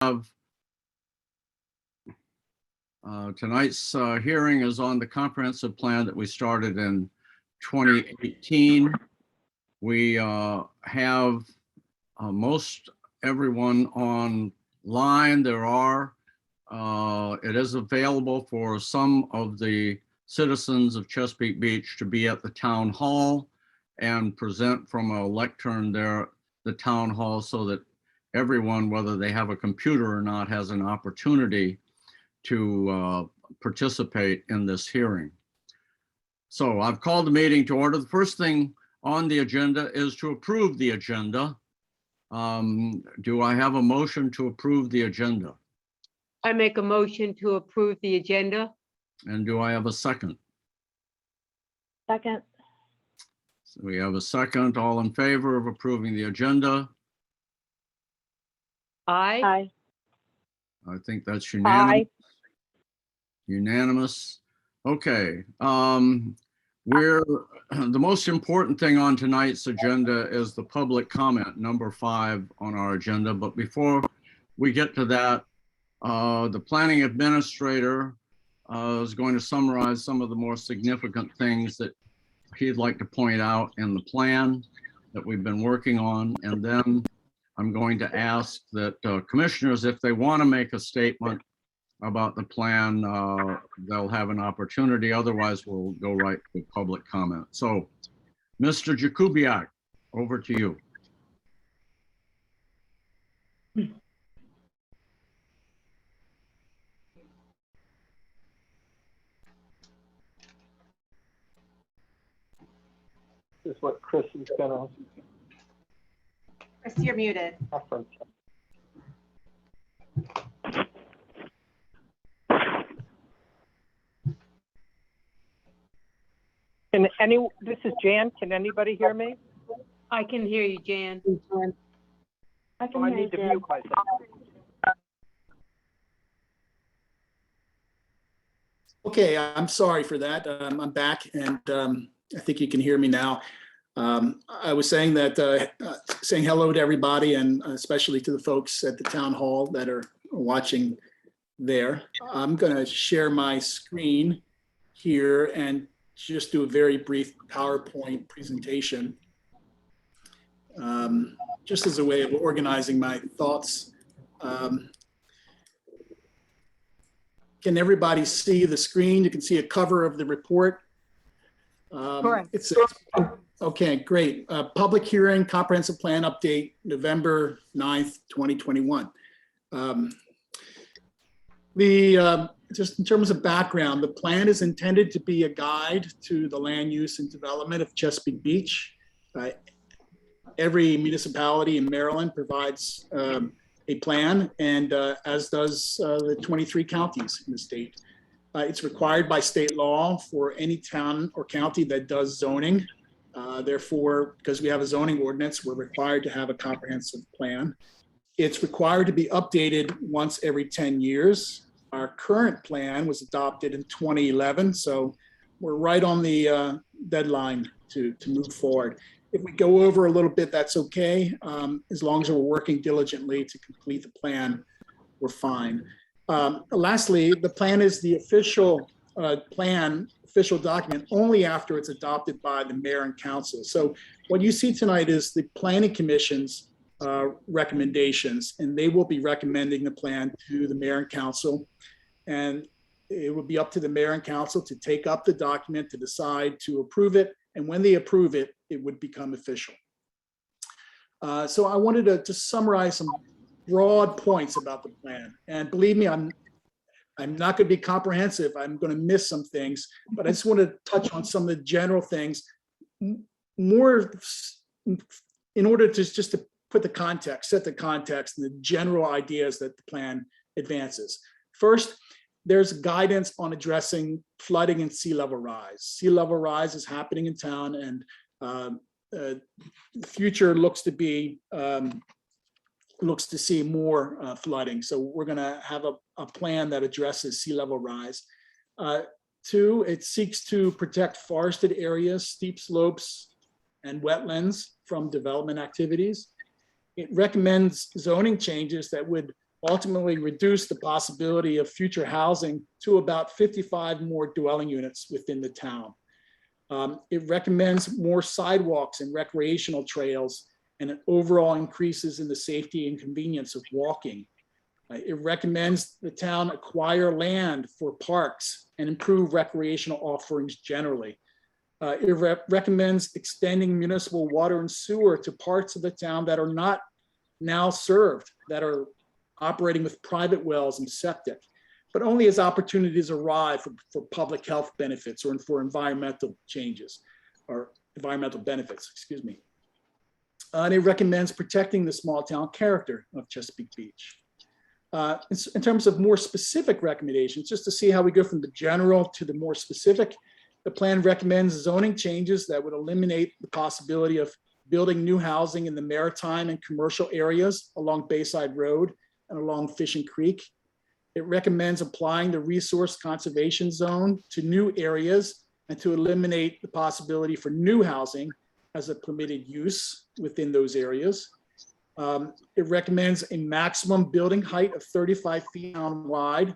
have tonight's hearing is on the comprehensive plan that we started in 2018. We have most everyone online. It is available for some of the citizens of Chesapeake Beach to be at the town hall and present from a lectern there at the town hall, so that everyone, whether they have a computer or not, has an opportunity to participate in this hearing. So I've called the meeting to order. The first thing on the agenda is to approve the agenda. Do I have a motion to approve the agenda? I make a motion to approve the agenda. And do I have a second? Second. So we have a second. All in favor of approving the agenda? Aye. Aye. I think that's unanimous. Aye. Unanimous. Okay. The most important thing on tonight's agenda is the public comment, number 5 on our agenda. But before we get to that, the planning administrator is going to summarize some of the more significant things that he'd like to point out in the plan that we've been working on. And then I'm going to ask that commissioners, if they want to make a statement about the plan, they'll have an opportunity. Otherwise, we'll go right to public comment. So, Mr. Jakubiak, over to you. This is what Chris is gonna. Chris, you're muted. Reference. This is Jan. Can anybody hear me? I can hear you, Jan. I Oh, can I hear you, need to Jan. mute myself. Okay, I'm sorry for that. I'm back, and I think you can hear me now. I was saying that saying hello to everybody, and especially to the folks at the town hall that are watching there. I'm going to share my screen here and just do a very brief PowerPoint presentation, just as a way of organizing my thoughts. Can everybody see the screen? You can see a cover of the report. Correct. Okay, great. Public hearing, comprehensive plan update, November 9th, 2021. Just in terms of background, the plan is intended to be a guide to the land use and development of Chesapeake Beach. Every municipality in Maryland provides a plan, and as does the 23 counties in the state. It's required by state law for any town or county that does zoning. Therefore, because we have a zoning ordinance, we're required to have a comprehensive plan. It's required to be updated once every 10 years. Our current plan was adopted in 2011, so we're right on the deadline to move forward. If we go over a little bit, that's okay. As long as we're working diligently to complete the plan, we're fine. Lastly, the plan is the official official document only after it's adopted by the mayor and council. So what you see tonight is the planning commission's recommendations, and they will be recommending the plan to the mayor and council. And it will be up to the mayor and council to take up the document, to decide to approve it. And when they approve it, it would become official. So I wanted to just summarize some broad points about the plan. And believe me, I'm not going to be comprehensive. I'm going to miss some things, but I just want to touch on some of the general things more in order to just to put the context, set the context and the general ideas that the plan advances. First, there's guidance on addressing flooding and sea level rise. Sea level rise is happening in town, and the future looks to see more flooding. So we're going to have a plan that addresses sea level rise. 2, it seeks to protect forested areas, steep slopes, and wetlands from development activities. It recommends zoning changes that would ultimately reduce the possibility of future housing to about 55 more dwelling units within the town. It recommends more sidewalks and recreational trails, and it overall increases in the safety and convenience of walking. It recommends the town acquire land for parks and improve recreational offerings generally. It recommends extending municipal water and sewer to parts of the town that are not now served, that are operating with private wells and septic, but only as opportunities arise for public health benefits or for environmental changes or environmental benefits, excuse me. And it recommends protecting the small town character of Chesapeake Beach. In terms of more specific recommendations, just to see how we go from the general to the more specific, the plan recommends zoning changes that would eliminate the possibility of building new housing in the maritime and commercial areas along Bayside Road and along Fishing Creek. It recommends applying the resource conservation zone to new areas and to eliminate the possibility for new housing as a permitted use within those areas. It recommends a maximum building height of 35 feet wide,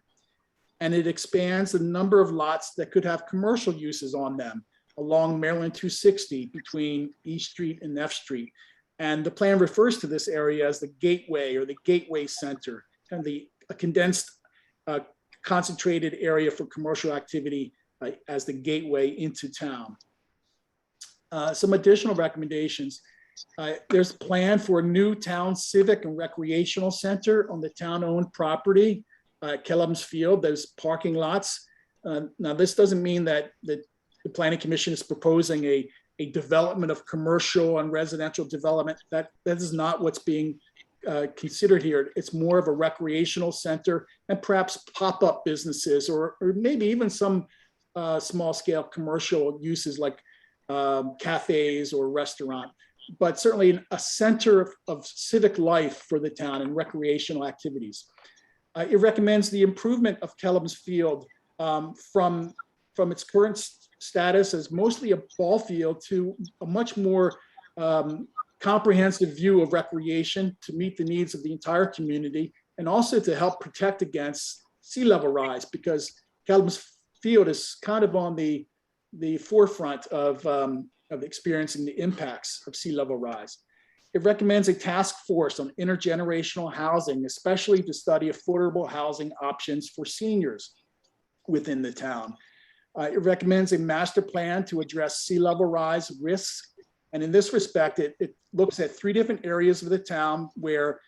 and it expands the number of lots that could have commercial uses on them along Maryland 260 between E Street and F Street. And the plan refers to this area as the gateway or the gateway center, and a condensed concentrated area for commercial activity as the gateway into town. Some additional recommendations. There's a plan for a new town civic and recreational center on the town-owned property, Kellum's Field, those parking lots. Now, this doesn't mean that the Planning Commission is proposing a development of commercial and residential development. That is not what's being considered here. It's more of a recreational center and perhaps pop-up businesses or maybe even some small-scale commercial uses like cafes or restaurant, but certainly a center of civic life for the town and recreational activities. It recommends the improvement of Kellum's Field from its current status as mostly a ball field to a much more comprehensive view of recreation to meet the needs of the entire community, and also to help protect against sea level rise, because Kellum's Field is kind of on the forefront of experiencing the impacts of sea level rise. It recommends a task force on intergenerational housing, especially to study affordable housing options for seniors within the town. It recommends a master plan to address sea level rise risks. And in this respect, it looks at 3 different areas of the town where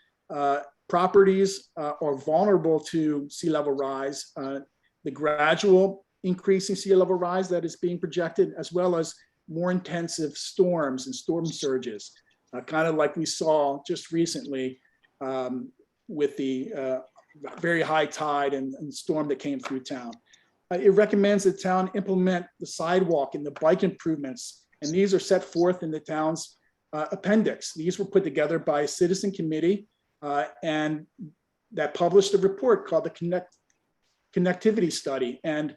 properties are vulnerable to sea level rise, the gradual increasing sea level rise that is being projected, as well as more intensive storms and storm surges, kind of like we saw just recently with the very high tide and storm that came through town. It recommends the town implement the sidewalk and the bike improvements, and these are set forth in the town's appendix. These were put together by a citizen committee and that published a report called the Connectivity Study. And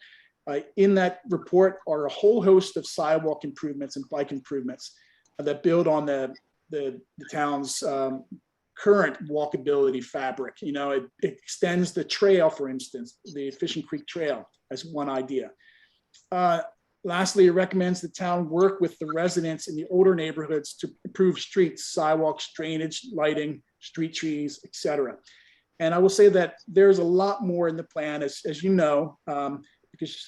in that report are a whole host of sidewalk improvements and bike improvements that build on the town's current walkability fabric. You know, it extends the trail, for instance, the Fishing Creek Trail as one idea. Lastly, it recommends the town work with the residents in the older neighborhoods to improve streets, sidewalks, drainage, lighting, street trees, etc. And I will say that there's a lot more in the plan, as you know, because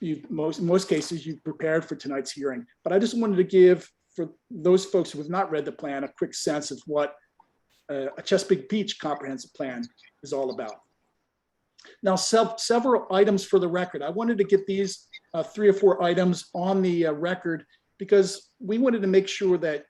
in most cases you've prepared for tonight's hearing. But I just wanted to give, for those folks who have not read the plan, a quick sense of what a Chesapeake Beach comprehensive plan is all about. Now, several items for the record. I wanted to get these 3 or 4 items on the record because we wanted to make sure that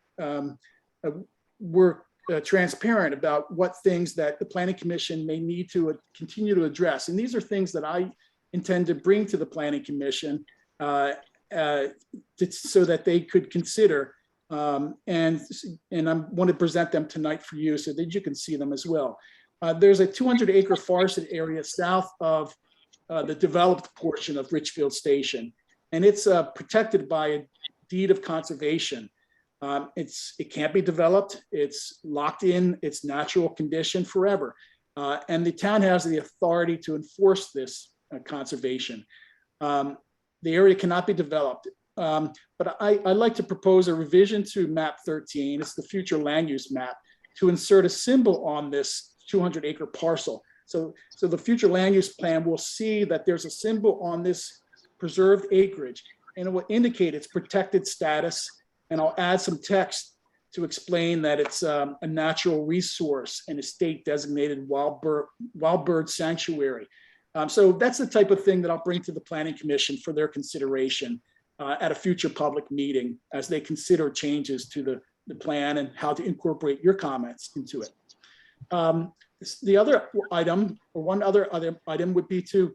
we're transparent about what things that the Planning Commission may need to continue to address. And these are things that I intend to bring to the Planning Commission so that they could consider. And I want to present them tonight for you so that you can see them as well. There's a 200-acre forested area south of the developed portion of Richfield Station, and it's protected by a deed of conservation. It can't be developed. It's locked in its natural condition forever. And the town has the authority to enforce this conservation. The area cannot be developed. But I'd like to propose a revision to map 13, it's the future land use map, to insert a symbol on this 200-acre parcel. So the future land use plan will see that there's a symbol on this preserved acreage, and it will indicate its protected status. And I'll add some text to explain that it's a natural resource and a state designated wild bird sanctuary. So that's the type of thing that I'll bring to the Planning Commission for their consideration at a future public meeting as they consider changes to the plan and how to incorporate your comments into it. The other item, or one other item, would be to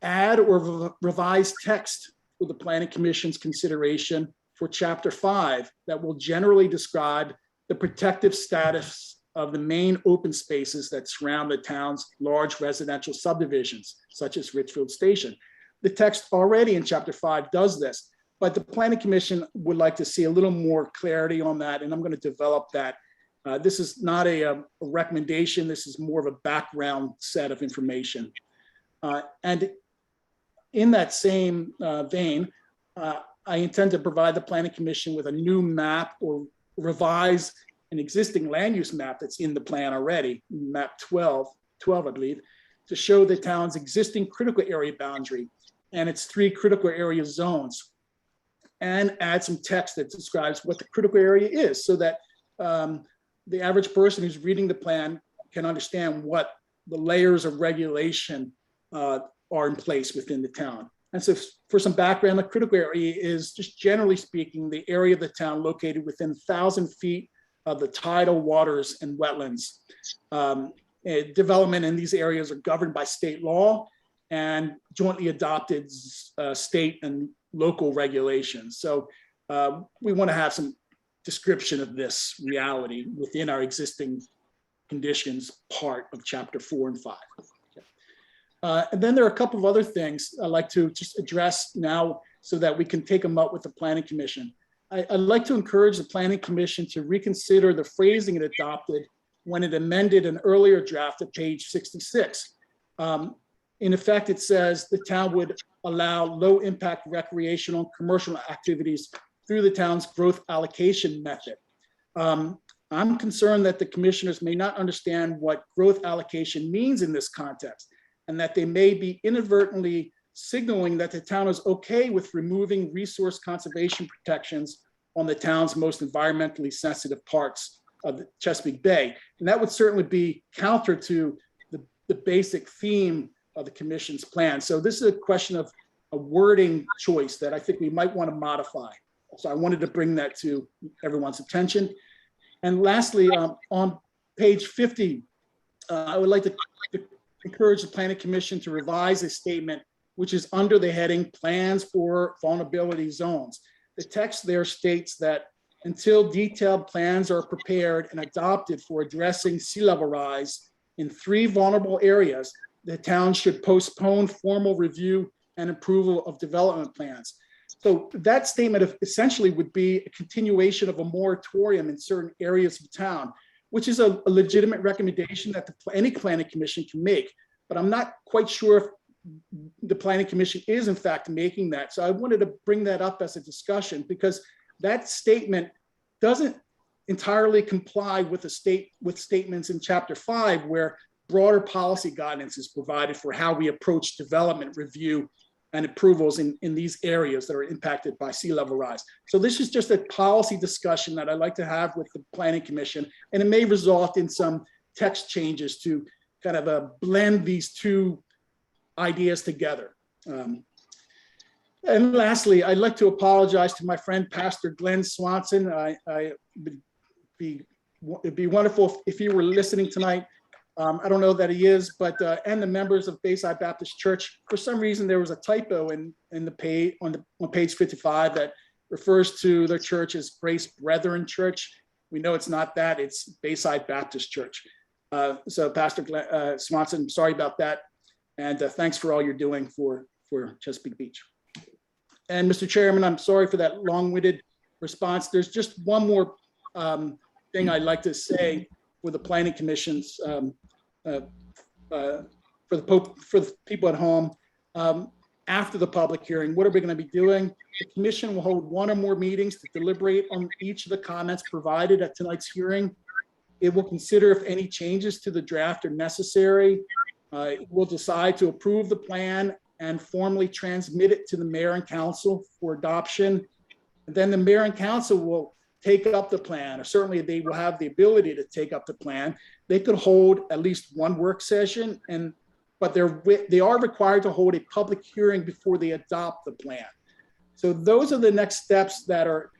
add or revise text for the Planning Commission's consideration for Chapter 5 that will generally describe the protective status of the main open spaces that surround the town's large residential subdivisions, such as Richfield Station. The text already in Chapter 5 does this, but the Planning Commission would like to see a little more clarity on that, and I'm going to develop that. This is not a recommendation. This is more of a background set of information. And in that same vein, I intend to provide the Planning Commission with a new map or revise an existing land use map that's in the plan already, map 12, I believe, to show the town's existing critical area boundary and its 3 critical area zones, and add some text that describes what the critical area is, so that the average person who's reading the plan can understand what the layers of regulation are in place within the town. And so for some background, the critical area is, just generally speaking, the area of the town located within 1,000 feet of the tidal waters and wetlands. Development in these areas are governed by state law and jointly adopted state and local regulations. So we want to have some description of this reality within our existing conditions part of Chapter 4 and 5. And then there are a couple of other things I'd like to just address now so that we can take them up with the Planning Commission. I'd like to encourage the Planning Commission to reconsider the phrasing it adopted when it amended an earlier draft at page 66. In effect, it says the town would allow low impact recreational and commercial activities through the town's growth allocation method. I'm concerned that the commissioners may not understand what growth allocation means in this context, and that they may be inadvertently signaling that the town is okay with removing resource conservation protections on the town's most environmentally sensitive parts of the Chesapeake Bay. And that would certainly be counter to the basic theme of the commission's plan. So this is a question of a wording choice that I think we might want to modify. So I wanted to bring that to everyone's attention. And lastly, on page 50, I would like to encourage the Planning Commission to revise a statement which is under the heading Plans for Vulnerability Zones. The text there states that until detailed plans are prepared and adopted for addressing sea level rise in 3 vulnerable areas, the town should postpone formal review and approval of development plans. So that statement essentially would be a continuation of a moratorium in certain areas of town, which is a legitimate recommendation that any Planning Commission can make. But I'm not quite sure if the Planning Commission is in fact making that. So I wanted to bring that up as a discussion, because that statement doesn't entirely comply with statements in Chapter 5, where broader policy guidance is provided for how we approach development review and approvals in these areas that are impacted by sea level rise. So this is just a policy discussion that I'd like to have with the Planning Commission, and it may result in some text changes to kind of blend these two ideas together. And lastly, I'd like to apologize to my friend, Pastor Glenn Swanson. It'd be wonderful if he were listening tonight. I don't know that he is, but and the members of Bayside Baptist Church. For some reason, there was a typo in the page on page 55 that refers to their church as Grace Brethren Church. We know it's not that; it's Bayside Baptist Church. So, Pastor Swanson, sorry about that, and thanks for all you're doing for Chesapeake Beach. And Mr. Chairman, I'm sorry for that long-winded response. There's just one more thing I'd like to say for the planning commissions, for the people at home. After the public hearing, what are we going to be doing? The commission will hold one or more meetings to deliberate on each of the comments provided at tonight's hearing. It will consider if any changes to the draft are necessary. It will decide to approve the plan and formally transmit it to the mayor and council for adoption. And then the mayor and council will take up the plan, or certainly they will have the ability to take up the plan. They could hold at least one work session, but they are required to hold a public hearing before they adopt the plan. So those are the next steps that are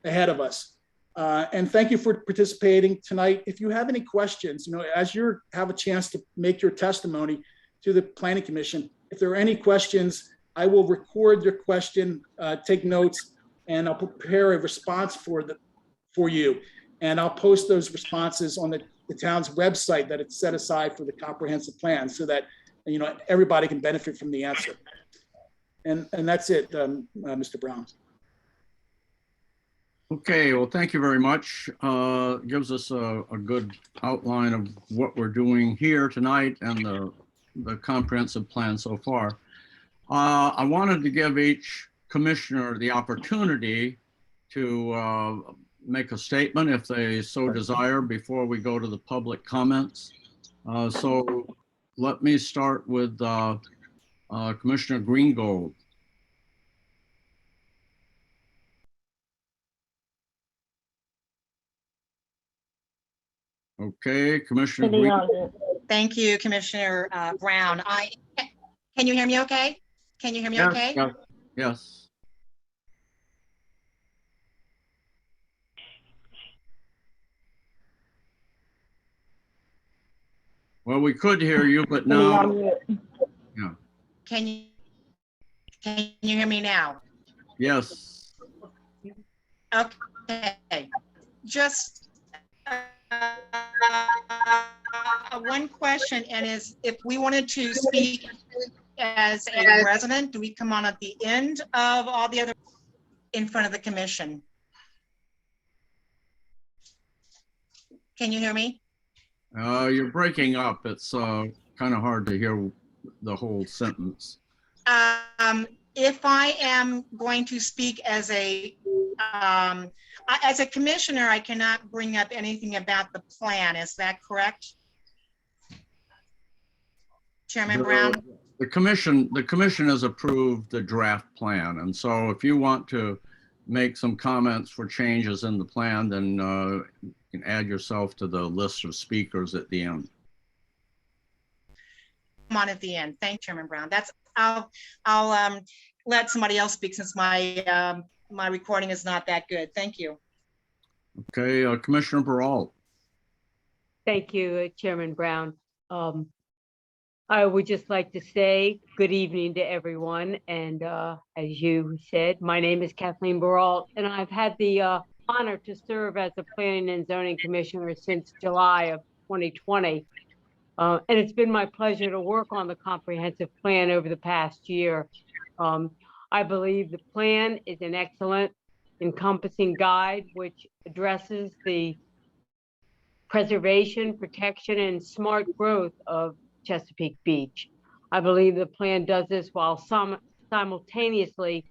ahead of us. And thank you for participating tonight. If you have any questions, as you have a chance to make your testimony to the Planning Commission, if there are any questions, I will record your question, take notes, and I'll prepare a response for you. And I'll post those responses on the town's website that it's set aside for the comprehensive plan, so that everybody can benefit from the answer. And that's it, Mr. Brown. Okay, well, thank you very much. Gives us a good outline of what we're doing here tonight and the comprehensive plan so far. I wanted to give each commissioner the opportunity to make a statement if they so desire before we go to the public comments. So let me start with Commissioner Greengold. Okay, Commissioner Greengold. Thank you, Commissioner Brown. Can you hear me okay? Can you hear me Yes, okay? yes, yes. Well, we could hear you, but now, yeah. Can you hear me now? Yes. Okay. Just one question, and is if we wanted to speak as a resident, do we come on at the end of all the other in front of the commission? Can you hear me? You're breaking up. It's kind of hard to hear the whole sentence. If I am going to speak as a commissioner, I cannot bring up anything about the plan. Is that correct, Chairman Brown? The commission has approved the draft plan, and so if you want to make some comments for changes in the plan, then you can add yourself to the list of speakers at the end. I'm on at the end. Thank you, Chairman Brown. I'll let somebody else speak since my my recording is not that good. Thank you. Okay, Commissioner Baralt. Thank you, Chairman Brown. I would just like to say good evening to everyone. And as you said, my name is Kathleen Baralt, and I've had the honor to serve as a Planning and Zoning Commissioner since July of 2020. And it's been my pleasure to work on the comprehensive plan over the past year. I believe the plan is an excellent encompassing guide which addresses the preservation, protection, and smart growth of Chesapeake Beach. I believe the plan does this while simultaneously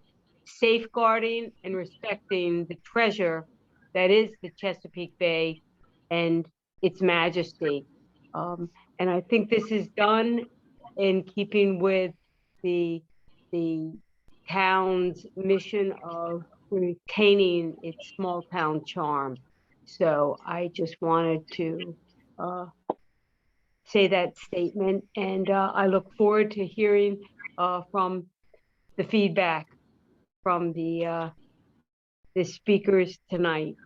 safeguarding and respecting the treasure that is the Chesapeake Bay and its majesty. And I think this is done in keeping with the town's mission of retaining its small town charm. So I just wanted to say that statement, and I look forward to hearing from the feedback from the speakers tonight.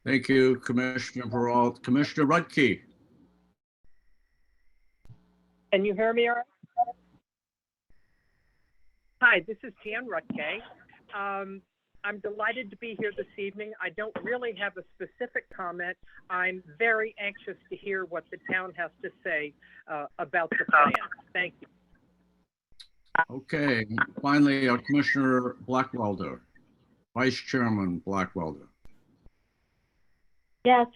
Thank you, Commissioner Baralt. Commissioner Rudke. Can you hear me all right? Hi, this is Jan Rutke. I'm delighted to be here this evening. I don't really have a specific comment. I'm very anxious to hear what the town has to say about the plan. Thank you. Okay, finally, Commissioner Blackwelder, Vice Chairman Blackwelder. Yes,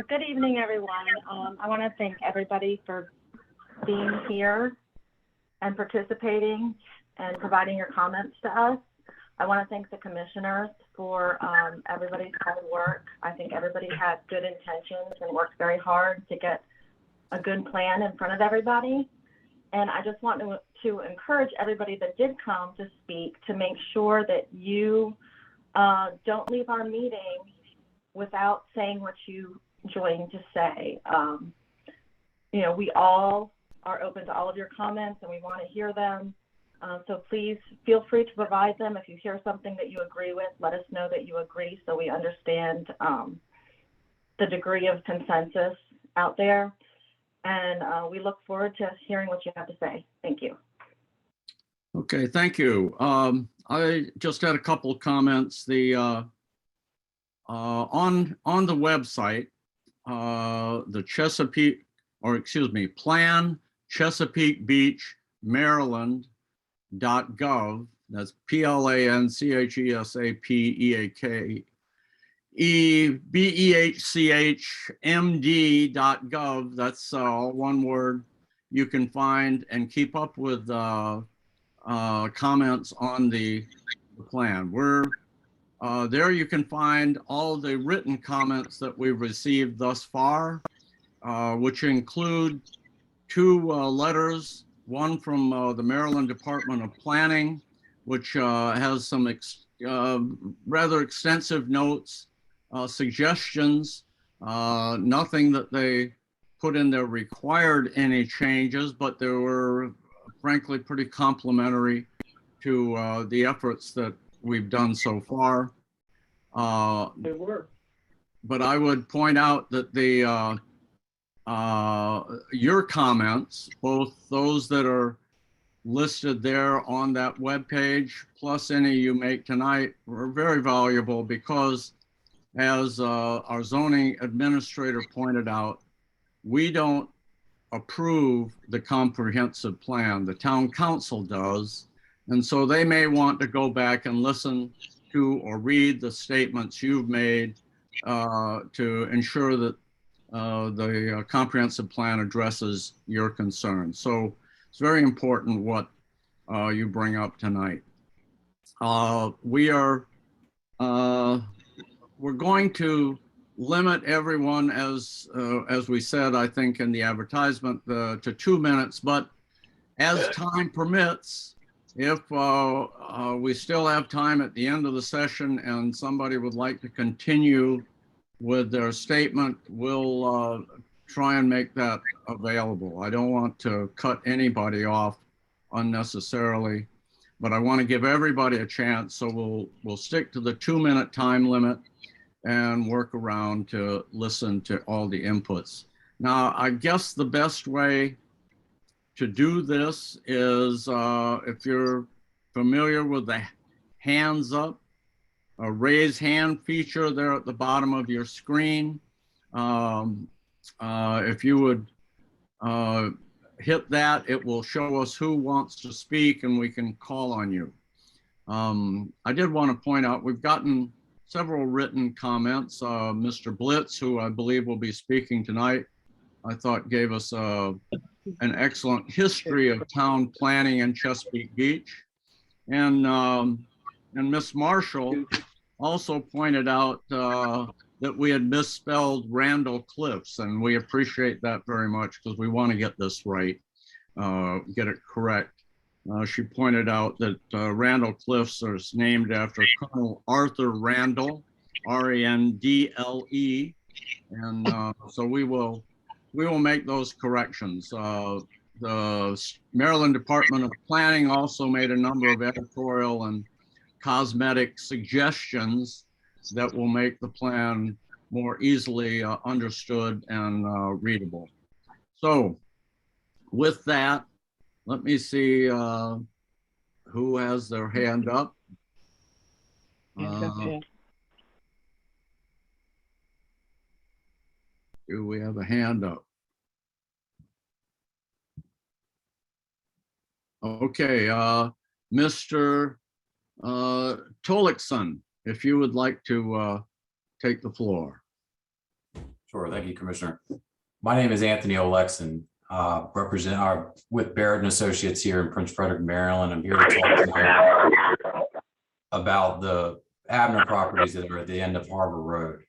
good evening, everyone. I want to thank everybody for being here and participating and providing your comments to us. I want to thank the commissioners for everybody's hard work. I think everybody had good intentions and worked very hard to get a good plan in front of everybody. And I just want to encourage everybody that did come to speak to make sure that you don't leave our meeting without saying what you joined to say. You know, we all are open to all of your comments and we want to hear them. So please feel free to provide them. If you hear something that you agree with, let us know that you agree so we understand the degree of consensus out there. And we look forward to hearing what you have to say. Thank you. Okay, thank you. I just had a couple of comments. The on the website, the Chesapeake, or excuse me, Plan Chesapeake Beach, Maryland.gov. That's PlanChesapeakeBehchMD.gov. That's all one word. You can find and keep up with comments on the plan. We're there. You can find all the written comments that we've received thus far, which include two letters, one from the Maryland Department of Planning, which has some rather extensive notes, suggestions, nothing that they put in there required any changes, but they were frankly pretty complimentary to the efforts that we've done so far. They were. But I would point out that the your comments, both those that are listed there on that webpage, plus any you make tonight, were very valuable because, as our zoning administrator pointed out, we don't approve the comprehensive plan. The town council does. And so they may want to go back and listen to or read the statements you've made to ensure that the comprehensive plan addresses your concerns. So it's very important what you bring up tonight. We're going to limit everyone, as we said, I think in the advertisement, to 2 minutes, but as time permits, if we still have time at the end of the session and somebody would like to continue with their statement, we'll try and make that available. I don't want to cut anybody off unnecessarily, but I want to give everybody a chance. So we'll stick to the 2-minute time limit and work around to listen to all the inputs. Now, I guess the best way to do this is if you're familiar with the hands up, a raise hand feature there at the bottom of your screen. If you would hit that, it will show us who wants to speak and we can call on you. I did want to point out, we've gotten several written comments. Mr. Blitz, who I believe will be speaking tonight, I thought gave us an excellent history of town planning in Chesapeake Beach. And Miss Marshall also pointed out that we had misspelled Randall Cliffs, and we appreciate that very much because we want to get this right, get it correct. She pointed out that Randall Cliffs is named after Colonel Arthur Randall, R-A-N-D-L-E, and so we will make those corrections. The Maryland Department of Planning also made a number of editorial and cosmetic suggestions that will make the plan more easily understood and readable. So with that, let me see who has their hand up. Do we have a hand up? Okay, Mr. Tolikson, if you would like to take the floor. Sure. Thank you, Commissioner. My name is Anthony Olexon, with Barrett and Associates here in Prince Frederick, Maryland. I'm here to talk tonight about the Abner properties that are at the end of Harbor Road.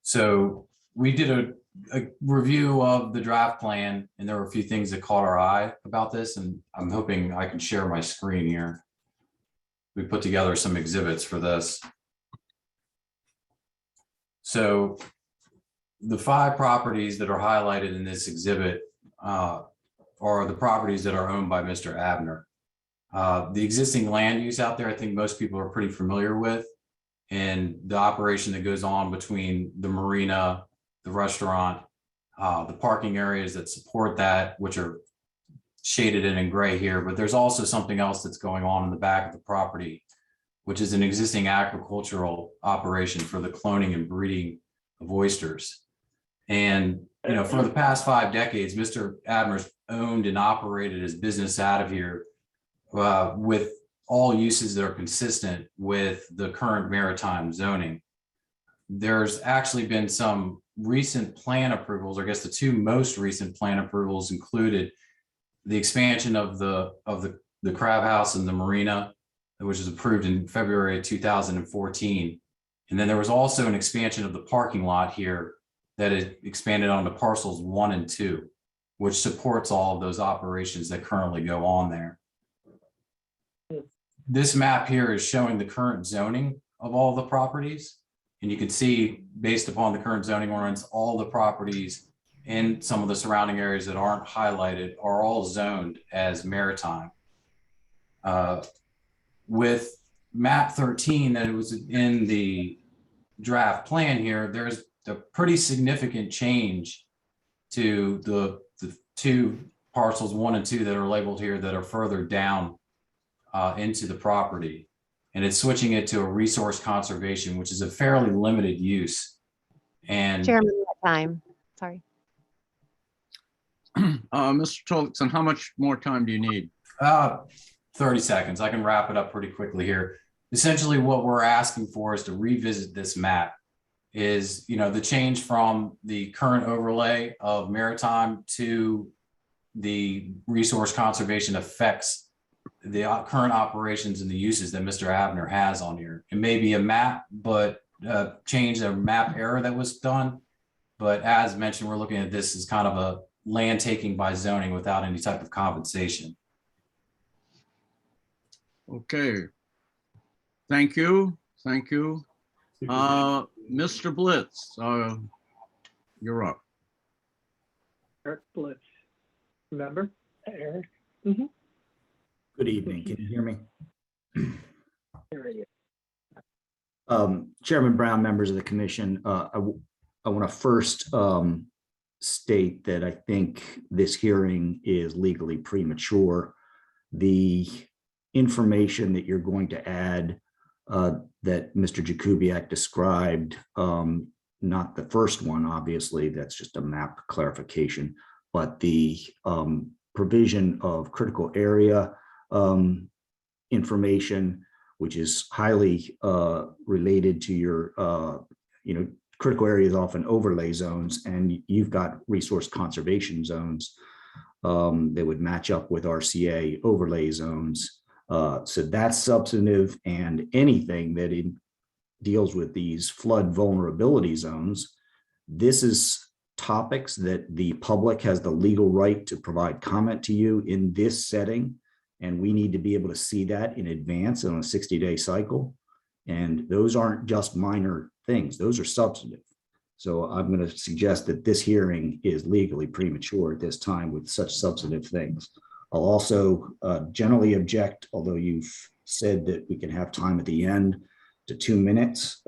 So we did a review of the draft plan, and there were a few things that caught our eye about this, and I'm hoping I can share my screen here. We put together some exhibits for this. So the 5 properties that are highlighted in this exhibit are the properties that are owned by Mr. Abner. The existing land use out there, I think most people are pretty familiar with, and the operation that goes on between the marina, the restaurant, the parking areas that support that, which are shaded in gray here. But there's also something else that's going on in the back of the property, which is an existing agricultural operation for the cloning and breeding of oysters. And, you know, for the past 5 decades, Mr. Abner's owned and operated his business out of here with all uses that are consistent with the current maritime zoning. There's actually been some recent plan approvals. I guess the 2 most recent plan approvals included the expansion of the crab house and the marina, which was approved in February of 2014. And then there was also an expansion of the parking lot here that it expanded onto parcels 1 and 2, which supports all of those operations that currently go on there. This map here is showing the current zoning of all the properties. And you can see, based upon the current zoning ordinance, all the properties in some of the surrounding areas that aren't highlighted are all zoned as maritime. With map 13 that was in the draft plan here, there's a pretty significant change to the 2 parcels 1 and 2 that are labeled here that are further down into the property. And it's switching it to a resource conservation, which is a fairly limited use. And Chairman, time. Sorry. Mr. Tolson, how much more time do you need? 30 seconds. I can wrap it up pretty quickly here. Essentially, what we're asking for is to revisit this map. Is, you know, the change from the current overlay of maritime to the resource conservation affects the current operations and the uses that Mr. Abner has on here. It may be a map, but change a map error that was done. But as mentioned, we're looking at this as kind of a land taking by zoning without any type of compensation. Okay. Thank you. Thank you. Mr. Blitz, you're up. Eric Blitz. Remember? Eric? Good evening. Can you hear me? There he is. Chairman Brown, members of the commission, I want to first state that I think this hearing is legally premature. The information that you're going to add that Mr. Jakubiak described, not the first one, obviously, that's just a map clarification, but the provision of critical area information, which is highly related to your, critical areas, often overlay zones, and you've got resource conservation zones that would match up with RCA overlay zones. So that's substantive, and anything that deals with these flood vulnerability zones, this is topics that the public has the legal right to provide comment to you in this setting. And we need to be able to see that in advance on a 60-day cycle. And those aren't just minor things, those are substantive. So I'm going to suggest that this hearing is legally premature at this time with such substantive things. I'll also generally object, although you've said that we can have time at the end, to 2 minutes.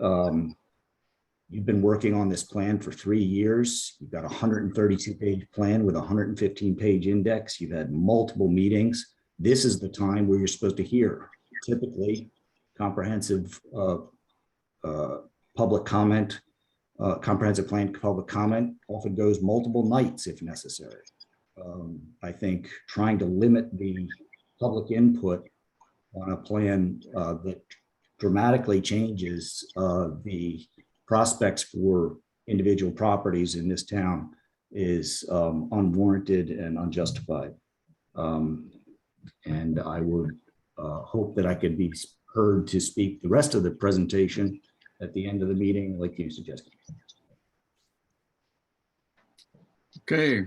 You've been working on this plan for 3 years. You've got a 132-page plan with a 115-page index. You've had multiple meetings. This is the time where you're supposed to hear. Typically, comprehensive public comment, comprehensive plan public comment often goes multiple nights if necessary. I think trying to limit the public input on a plan that dramatically changes the prospects for individual properties in this town is unwarranted and unjustified. And I would hope that I could be heard to speak the rest of the presentation at the end of the meeting, like you suggested. Okay,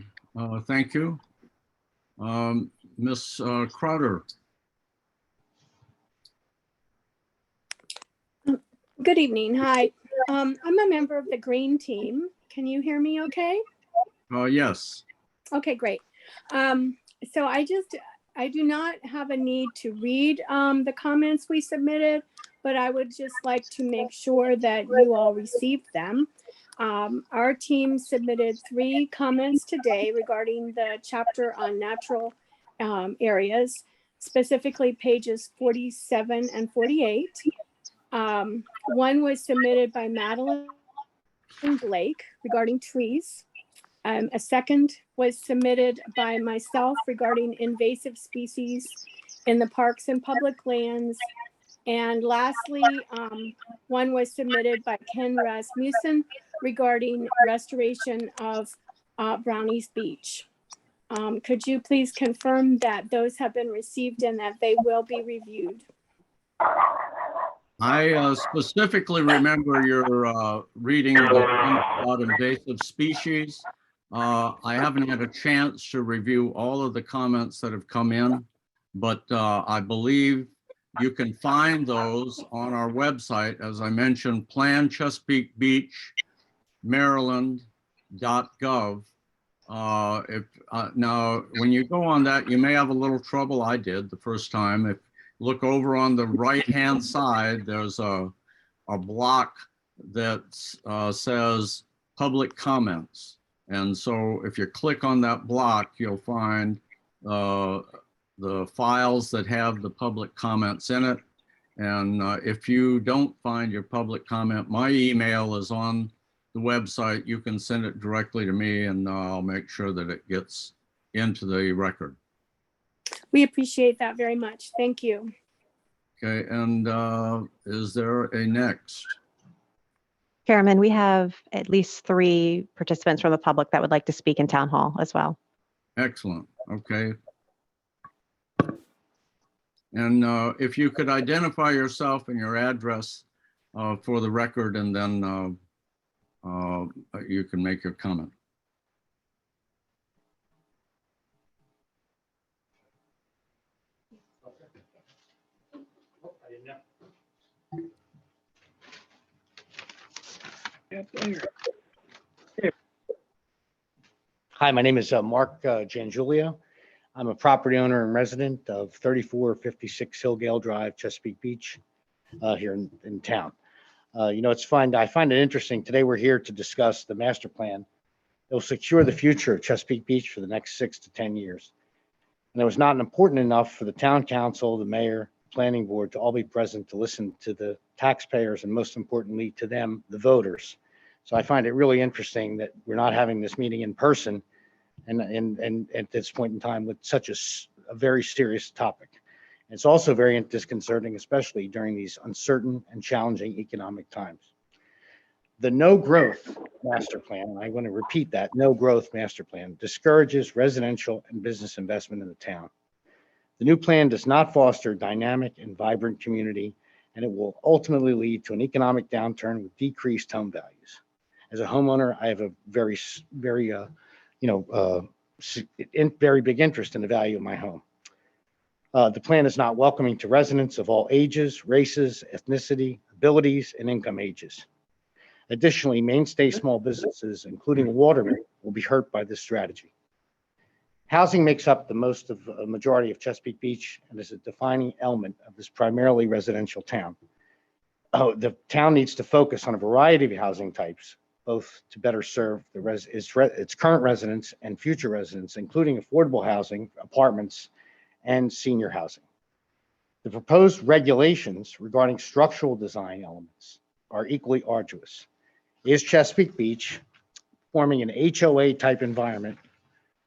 thank you. Ms. Crowder. Good evening. Hi. I'm a member of the Green Team. Can you hear me okay? Yes. Okay, great. So I do not have a need to read the comments we submitted, but I would just like to make sure that you all received them. Our team submitted 3 comments today regarding the chapter on natural areas, specifically pages 47 and 48. One was submitted by Madeline Blake regarding trees. A second was submitted by myself regarding invasive species in the parks and public lands. And lastly, one was submitted by Ken Rasmussen regarding restoration of Brownies Beach. Could you please confirm that those have been received and that they will be reviewed? I specifically remember your reading the one about invasive species. I haven't had a chance to review all of the comments that have come in, but I believe you can find those on our website. As I mentioned, Plan Chesapeake Beach, Maryland.gov. Now, when you go on that, you may have a little trouble. I did the first time. If you look over on the right-hand side, there's a block that says public comments. And so if you click on that block, you'll find the files that have the public comments in it. And if you don't find your public comment, my email is on the website. You can send it directly to me and I'll make sure that it gets into the record. We appreciate that very much. Thank you. Okay, and is there a next? Chairman, we have at least 3 participants from the public that would like to speak in town hall as well. Excellent, okay. And if you could identify yourself and your address for the record, and then you can make your comment. Hi, my name is Mark Giangulio. I'm a property owner and resident of 3456 Hillgale Drive, Chesapeake Beach, here in town. You know, I find it interesting. Today we're here to discuss the master plan. It will secure the future of Chesapeake Beach for the next 6 to 10 years. And it was not important enough for the town council, the mayor, planning board to all be present to listen to the taxpayers and most importantly to them, the voters. So I find it really interesting that we're not having this meeting in person and at this point in time with such a very serious topic. It's also very disconcerting, especially during these uncertain and challenging economic times. The no growth master plan, and I want to repeat that, no growth master plan, discourages residential and business investment in the town. The new plan does not foster dynamic and vibrant community, and it will ultimately lead to an economic downturn with decreased home values. As a homeowner, I have a very big interest in the value of my home. The plan is not welcoming to residents of all ages, races, ethnicity, abilities, and income ages. Additionally, mainstay small businesses, including watermen, will be hurt by this strategy. Housing makes up a majority of Chesapeake Beach and is a defining element of this primarily residential town. The town needs to focus on a variety of housing types, both to better serve its current residents and future residents, including affordable housing, apartments, and senior housing. The proposed regulations regarding structural design elements are equally arduous. Is Chesapeake Beach forming an HOA type environment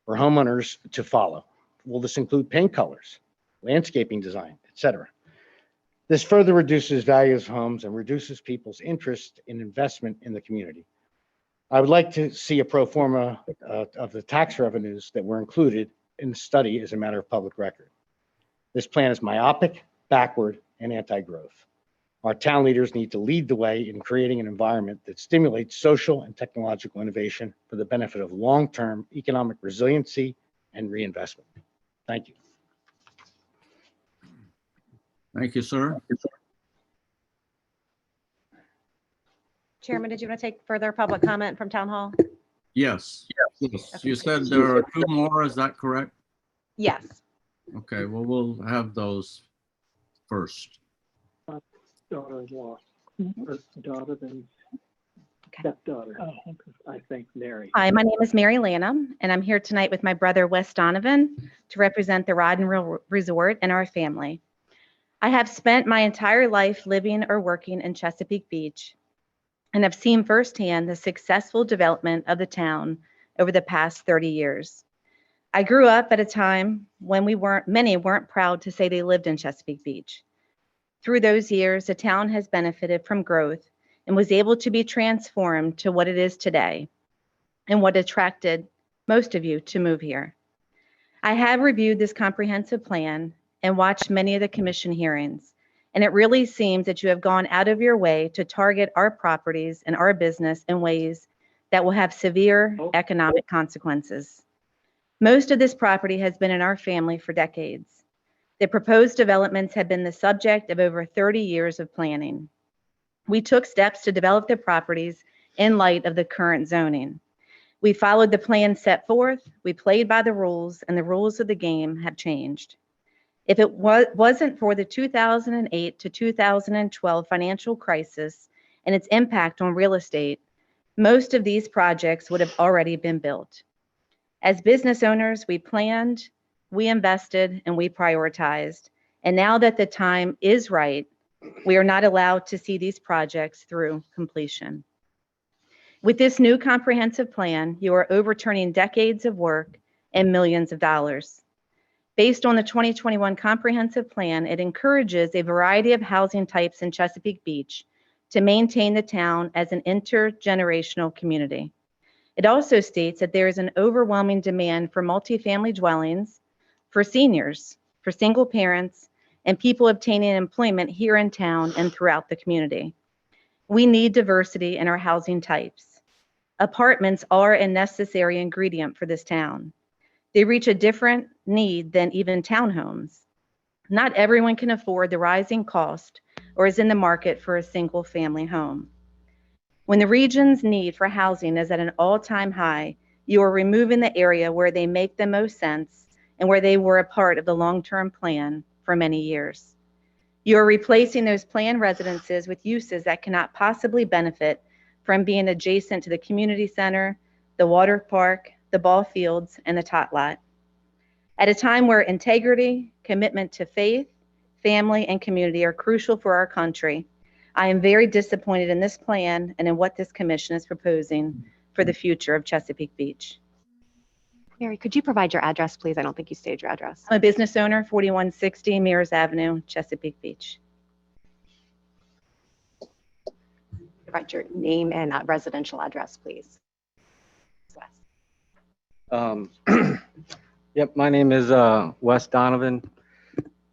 for homeowners to follow? Will this include paint colors, landscaping design, etc.? This further reduces values of homes and reduces people's interest in investment in the community. I would like to see a pro forma of the tax revenues that were included in the study as a matter of public record. This plan is myopic, backward, and anti-growth. Our town leaders need to lead the way in creating an environment that stimulates social and technological innovation for the benefit of long-term economic resiliency and reinvestment. Thank you. Thank you, sir. Chairman, did you want to take further public comment from Town Hall? Yes. Yes. You said there are two more, is that correct? Yes. Okay, well, we'll have those first. Daughter-in-law, or daughter and Okay. stepdaughter, I think Mary. Hi, my name is Mary Lanham, and I'm here tonight with my brother Wes Donovan to represent the Rod and Reel Resort and our family. I have spent my entire life living or working in Chesapeake Beach and have seen firsthand the successful development of the town over the past 30 years. I grew up at a time when many weren't proud to say they lived in Chesapeake Beach. Through those years, the town has benefited from growth and was able to be transformed to what it is today and what attracted most of you to move here. I have reviewed this comprehensive plan and watched many of the commission hearings, and it really seems that you have gone out of your way to target our properties and our business in ways that will have severe economic consequences. Most of this property has been in our family for decades. The proposed developments have been the subject of over 30 years of planning. We took steps to develop the properties in light of the current zoning. We followed the plan set forth, we played by the rules, and the rules of the game have changed. If it wasn't for the 2008 to 2012 financial crisis and its impact on real estate, most of these projects would have already been built. As business owners, we planned, we invested, and we prioritized. And now that the time is right, we are not allowed to see these projects through completion. With this new comprehensive plan, you are overturning decades of work and millions of dollars. Based on the 2021 comprehensive plan, it encourages a variety of housing types in Chesapeake Beach to maintain the town as an intergenerational community. It also states that there is an overwhelming demand for multifamily dwellings, for seniors, for single parents, and people obtaining employment here in town and throughout the community. We need diversity in our housing types. Apartments are a necessary ingredient for this town. They reach a different need than even townhomes. Not everyone can afford the rising cost or is in the market for a single family home. When the region's need for housing is at an all-time high, you are removing the area where they make the most sense and where they were a part of the long-term plan for many years. You are replacing those planned residences with uses that cannot possibly benefit from being adjacent to the community center, the water park, the ball fields, and the tot lot. At a time where integrity, commitment to faith, family, and community are crucial for our country, I am very disappointed in this plan and in what this commission is proposing for the future of Chesapeake Beach. Mary, could you provide your address, please? I don't think you stated your address. I'm a business owner, 4160 Mears Avenue, Chesapeake Beach. Provide your name and residential address, please. Yep, my name is Wes Donovan.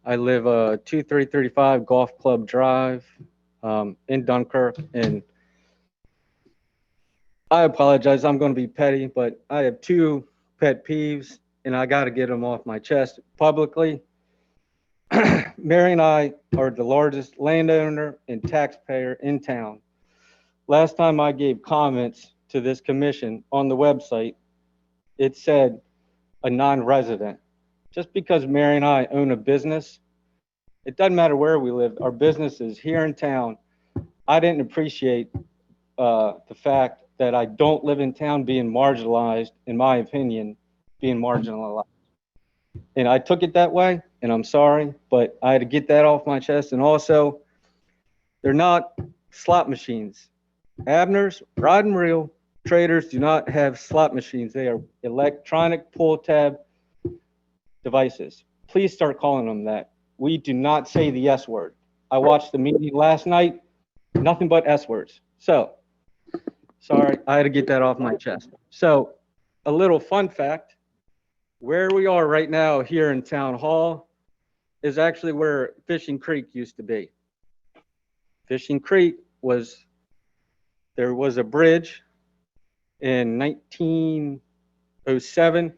I live 2335 Golf Club Drive in Dunkirk, and I apologize, I'm going to be petty, but I have two pet peeves and I got to get them off my chest publicly. Mary and I are the largest landowner and taxpayer in town. Last time I gave comments to this commission on the website, it said a non-resident. Just because Mary and I own a business, it doesn't matter where we live, our business is here in town. I didn't appreciate the fact that I don't live in town being marginalized, in my opinion, being marginalized. And I took it that way, and I'm sorry, but I had to get that off my chest. And also, they're not slot machines. Abner's, Rod and Reel, traders do not have slot machines. They are electronic pull tab devices. Please start calling them that. We do not say the S word. I watched the meeting last night, nothing but S words. So Sorry, I had to get that off my chest. So a little fun fact, where we are right now here in Town Hall is actually where Fishing Creek used to be. Fishing Creek there was a bridge in 1907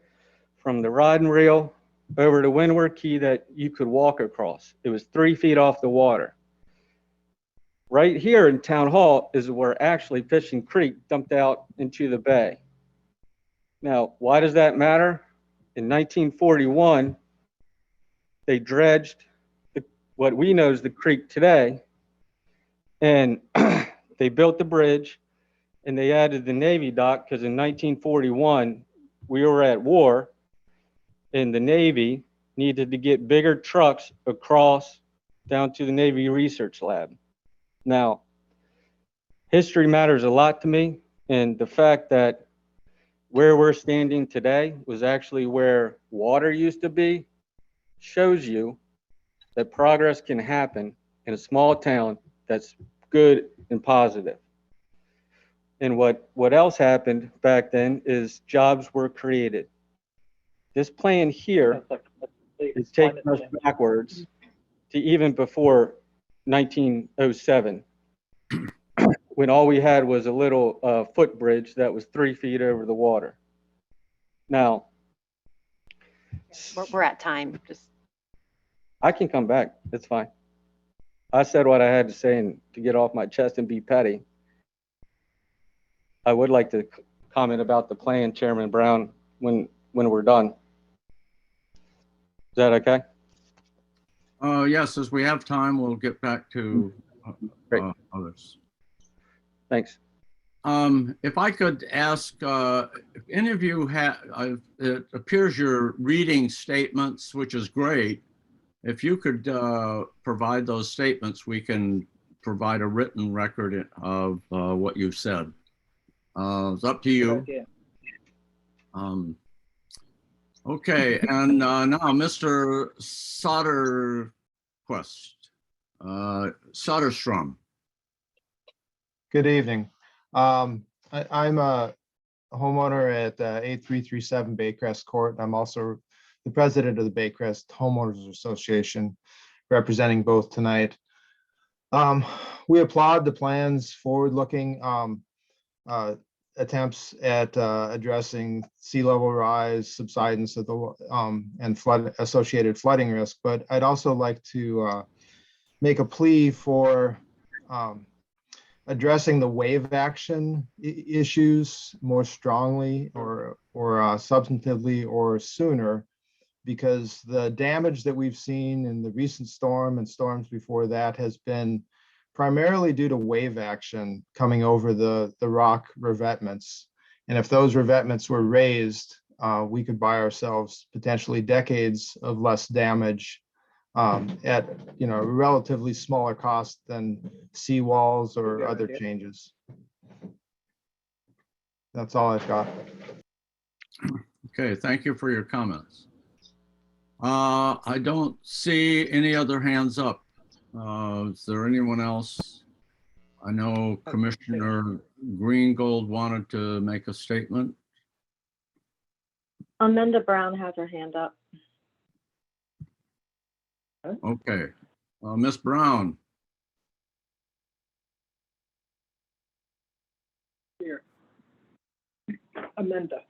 from the rod and reel over to Windward Key that you could walk across. It was 3 feet off the water. Right here in Town Hall is where actually Fishing Creek dumped out into the bay. Now, why does that matter? In 1941, they dredged what we know as the creek today, and they built the bridge, and they added the Navy dock because in 1941, we were at war, and the Navy needed to get bigger trucks across down to the Navy Research Lab. Now, history matters a lot to me, and the fact that where we're standing today was actually where water used to be shows you that progress can happen in a small town that's good and positive. And what else happened back then is jobs were created. This plan here is taking us backwards to even before 1907, when all we had was a little footbridge that was 3 feet over the water. Now, We're at time. Just I can come back. It's fine. I said what I had to say, and to get off my chest and be petty, I would like to comment about the plan, Chairman Brown, when we're done. Is that okay? Yes, as we have time, we'll get back to others. Thanks. If I could ask, if any of you have, it appears you're reading statements, which is great. If you could provide those statements, we can provide a written record of what you've said. It's up to you. Okay, and now Mr. Soderstrom. Good evening. I'm a homeowner at 8337 Baycrest Court. I'm also the president of the Baycrest Homeowners Association, representing both tonight. We applaud the plan's forward-looking attempts at addressing sea level rise, subsidence of the and associated flooding risk. But I'd also like to make a plea for addressing the wave action issues more strongly or substantively or sooner, because the damage that we've seen in the recent storm and storms before that has been primarily due to wave action coming over the rock revetments. And if those revetments were raised, we could buy ourselves potentially decades of less damage at a relatively smaller cost than seawalls or other changes. That's all I've got. Okay, thank you for your comments. I don't see any other hands up. Is there anyone else? I know Commissioner Greengold wanted to make a statement. Amanda Brown has her hand up. Okay, Ms. Brown. Here. Amanda.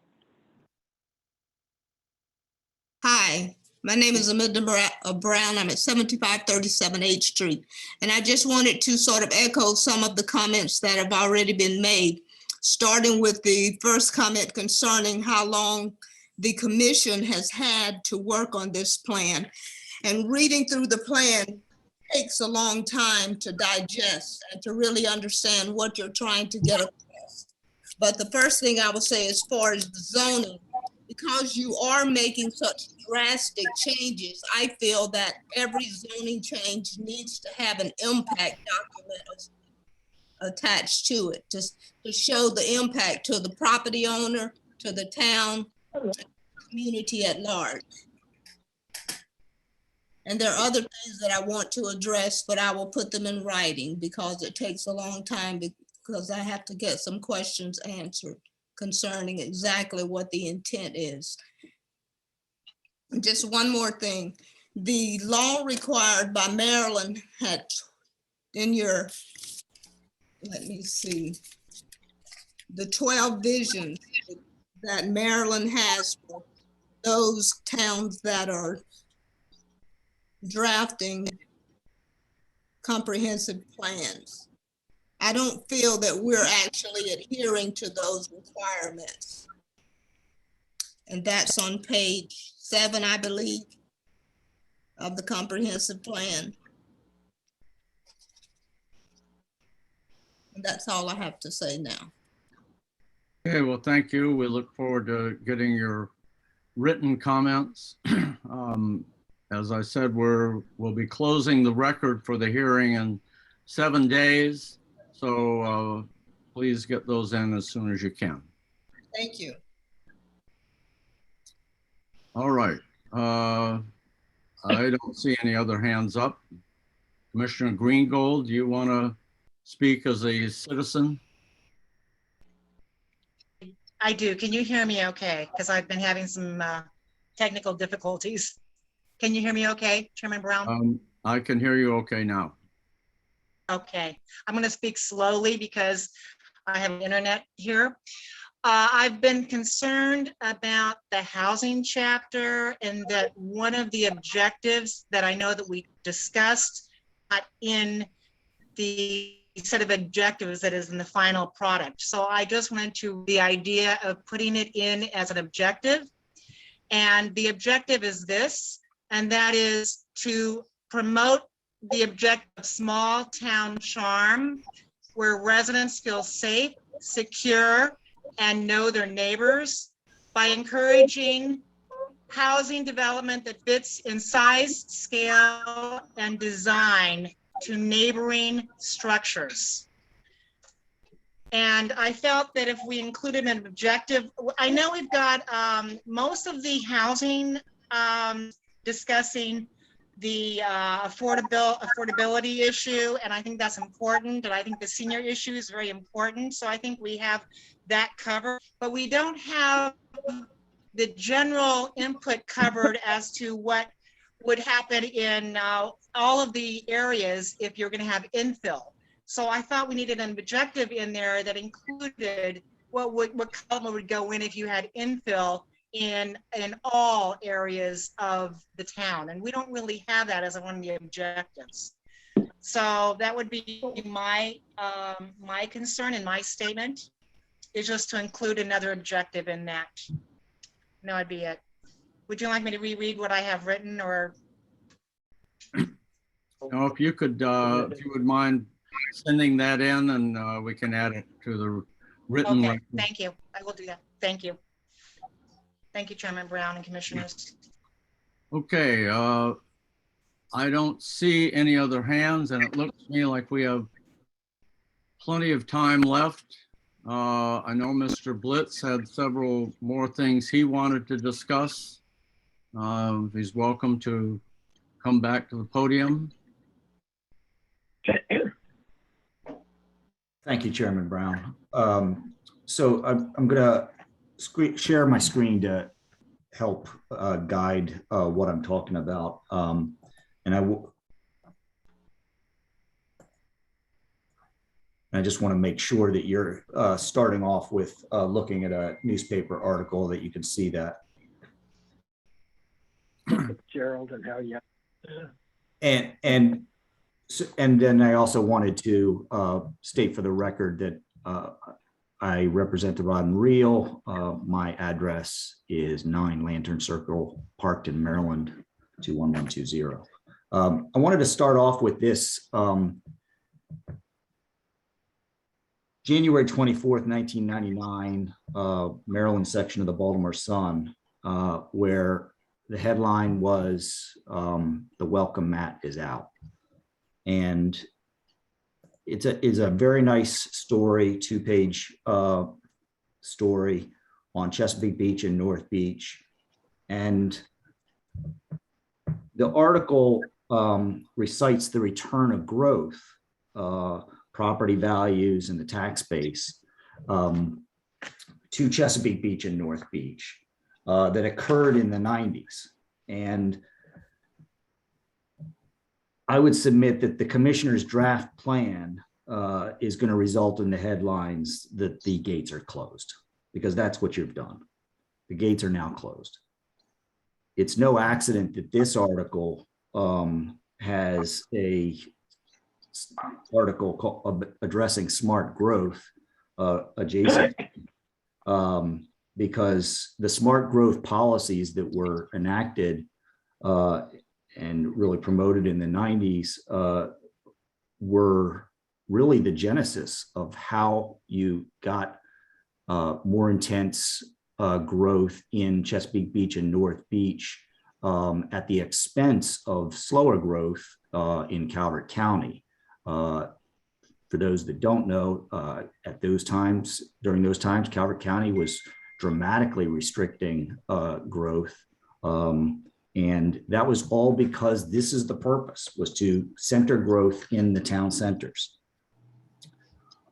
Hi, my name is Amanda Brown. I'm at 7537 H Street. And I just wanted to sort of echo some of the comments that have already been made, starting with the first comment concerning how long the commission has had to work on this plan. And reading through the plan takes a long time to digest and to really understand what you're trying to get across. But the first thing I would say, as far as the zoning, because you are making such drastic changes, I feel that every zoning change needs to have an impact document attached to it, just to show the impact to the property owner, to the town, to the community at large. And there are other things that I want to address, but I will put them in writing because it takes a long time because I have to get some questions answered concerning exactly what the intent is. Just one more thing. The law required by Maryland had in your, let me see, the 12 visions that Maryland has for those towns that are drafting comprehensive plans. I don't feel that we're actually adhering to those requirements. And that's on page 7, I believe, of the comprehensive plan. And that's all I have to say now. Okay, well, thank you. We look forward to getting your written comments. As I said, we'll be closing the record for the hearing in 7 days. So please get those in as soon as you can. Thank you. All right. I don't see any other hands up. Commissioner Greengold, do you want to speak as a citizen? I do. Can you hear me okay? Because I've been having some technical difficulties. Can you hear me okay, Chairman Brown? I can hear you okay now. Okay. I'm going to speak slowly because I have internet here. I've been concerned about the housing chapter, and that one of the objectives that I know that we discussed in the set of objectives that is in the final product. So I just wanted to, the idea of putting it in as an objective. And the objective is this, and that is to promote the objective of small town charm, where residents feel safe, secure, and know their neighbors, by encouraging housing development that fits in size, scale, and design to neighboring structures. And I felt that if we included an objective, I know we've got most of the housing discussing the affordability issue, and I think that's important, and I think the senior issue is very important, so I think we have that covered, but we don't have the general input covered as to what would happen in all of the areas if you're going to have infill. So I thought we needed an objective in there that included what column would go in if you had infill in all areas of the town, and we don't really have that as one of the objectives. So that would be my my concern and my statement, is just to include another objective in that. No, that'd be it. Would you like me to reread what I have written, or? No, if you could, if you would mind sending that in, and we can add it to the written Okay, record. thank you. I will do that. Thank you. Thank you, Chairman Brown and Commissioners. Okay, I don't see any other hands, and it looks to me like we have plenty of time left. I know Mr. Blitz had several more things he wanted to discuss. He's welcome to come back to the podium. Thank you, Chairman Brown. So I'm going to share my screen to help guide what I'm talking about. I just want to make sure that you're starting off with looking at a newspaper article that you can see that. Gerald and how you. And then I also wanted to state for the record that I represent the Rod and Reel. My address is 9 Lantern Circle, Parkton, Maryland, 21120. I wanted to start off with this. January 24th, 1999, Maryland section of the Baltimore Sun, where the headline was, "The welcome mat is out." And it's a very nice story, 2-page story on Chesapeake Beach and North Beach. And the article recites the return of growth property values and the tax base to Chesapeake Beach and North Beach that occurred in the 90s. And I would submit that the commissioner's draft plan is going to result in the headlines that the gates are closed, because that's what you've done. The gates are now closed. It's no accident that this article has a article addressing smart growth adjacent, because the smart growth policies that were enacted and really promoted in the 90s were really the genesis of how you got more intense growth in Chesapeake Beach and North Beach at the expense of slower growth in Calvert County. For those that don't know, during those times, Calvert County was dramatically restricting growth. And that was all because this is the purpose, was to center growth in the town centers.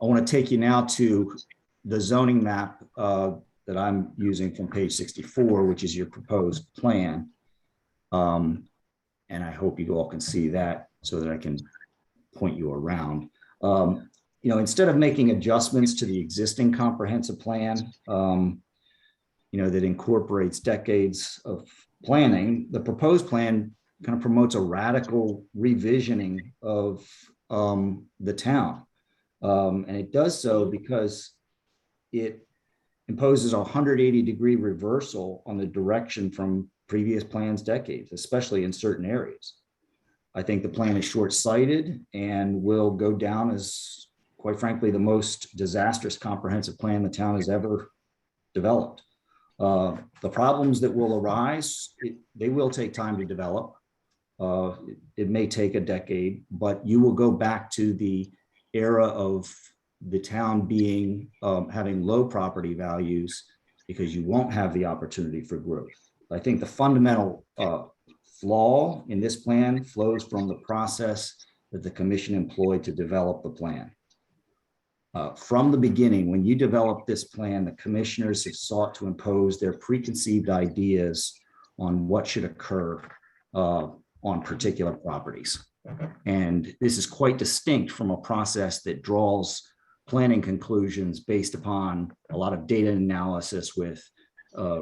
I want to take you now to the zoning map that I'm using from page 64, which is your proposed plan. And I hope you all can see that so that I can point you around. Instead of making adjustments to the existing comprehensive plan, that incorporates decades of planning, the proposed plan kind of promotes a radical revisioning of the town. And it does so because it imposes a 180-degree reversal on the direction from previous plans decades, especially in certain areas. I think the plan is short-sighted and will go down as, quite frankly, the most disastrous comprehensive plan the town has ever developed. The problems that will arise, they will take time to develop. It may take a decade, but you will go back to the era of the town being having low property values because you won't have the opportunity for growth. I think the fundamental flaw in this plan flows from the process that the commission employed to develop the plan. From the beginning, when you developed this plan, the commissioners have sought to impose their preconceived ideas on what should occur on particular properties. And this is quite distinct from a process that draws planning conclusions based upon a lot of data analysis with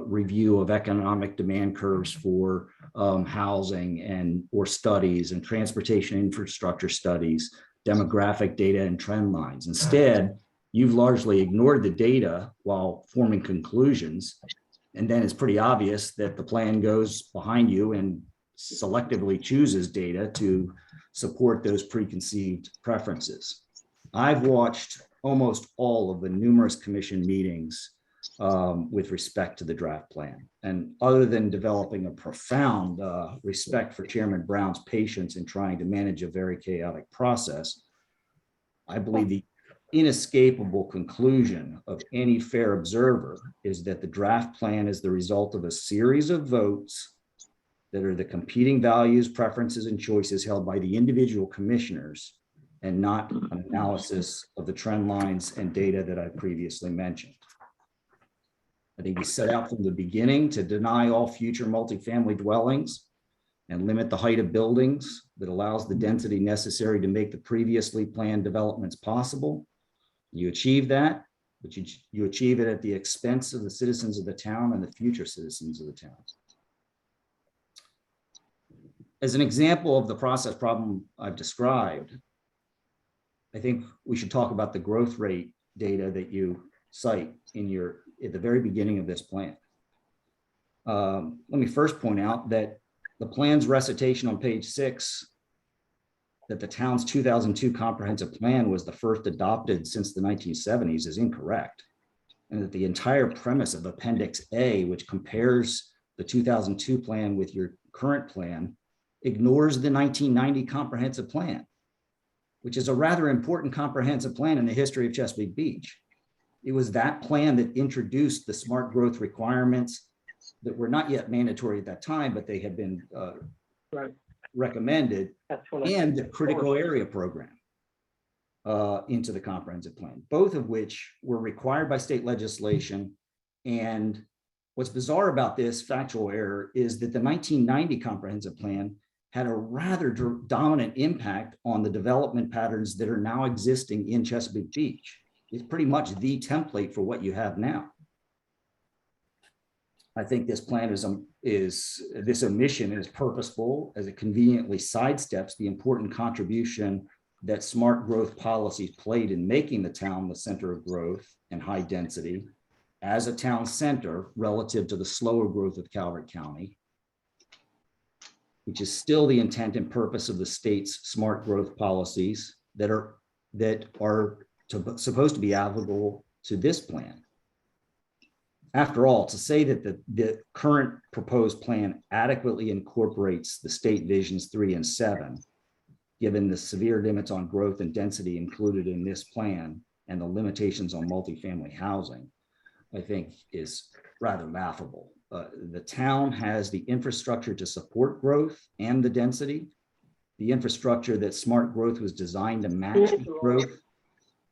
review of economic demand curves for housing or studies and transportation infrastructure studies, demographic data and trend lines. Instead, you've largely ignored the data while forming conclusions. And then it's pretty obvious that the plan goes behind you and selectively chooses data to support those preconceived preferences. I've watched almost all of the numerous commission meetings with respect to the draft plan. And other than developing a profound respect for Chairman Brown's patience in trying to manage a very chaotic process, I believe the inescapable conclusion of any fair observer is that the draft plan is the result of a series of votes that are the competing values, preferences, and choices held by the individual commissioners, and not an analysis of the trend lines and data that I previously mentioned. I think we set out from the beginning to deny all future multifamily dwellings and limit the height of buildings that allows the density necessary to make the previously planned developments possible. You achieve that, but you achieve it at the expense of the citizens of the town and the future citizens of the town. As an example of the process problem I've described, I think we should talk about the growth rate data that you cite at the very beginning of this plan. Let me first point out that the plan's recitation on page 6 that the town's 2002 comprehensive plan was the first adopted since the 1970s is incorrect. And that the entire premise of Appendix A, which compares the 2002 plan with your current plan, ignores the 1990 comprehensive plan, which is a rather important comprehensive plan in the history of Chesapeake Beach. It was that plan that introduced the smart growth requirements that were not yet mandatory at that time, but they had been recommended, and the critical area program. into the comprehensive plan, both of which were required by state legislation. And what's bizarre about this factual error is that the 1990 comprehensive plan had a rather dominant impact on the development patterns that are now existing in Chesapeake Beach. It's pretty much the template for what you have now. I think this plan this omission is purposeful as it conveniently sidesteps the important contribution that smart growth policies played in making the town the center of growth and high density as a town center relative to the slower growth of Calvert County, which is still the intent and purpose of the state's smart growth policies that are supposed to be applicable to this plan. After all, to say that the current proposed plan adequately incorporates the state visions 3 and 7, given the severe limits on growth and density included in this plan and the limitations on multifamily housing, I think is rather laughable. The town has the infrastructure to support growth and the density. The infrastructure that smart growth was designed to match the growth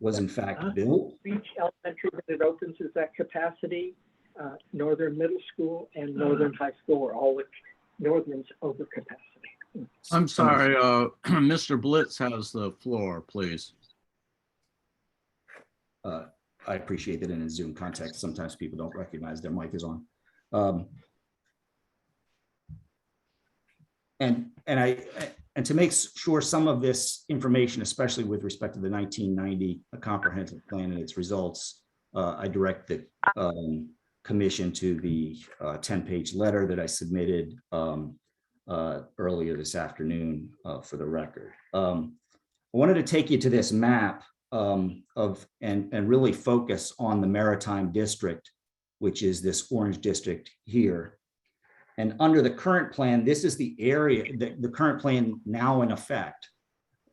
was in fact built. Beach Elementary, when it opens, is that capacity. Northern Middle School and Northern High School are all Northern's over capacity. I'm sorry, Mr. Blitz has the floor, please. I appreciate that in a Zoom context, sometimes people don't recognize their mic is on. And to make sure some of this information, especially with respect to the 1990 comprehensive plan and its results, I direct the commission to the 10-page letter that I submitted earlier this afternoon for the record. I wanted to take you to this map and really focus on the Maritime District, which is this orange district here. And under the current plan, this is the area, the current plan now in effect,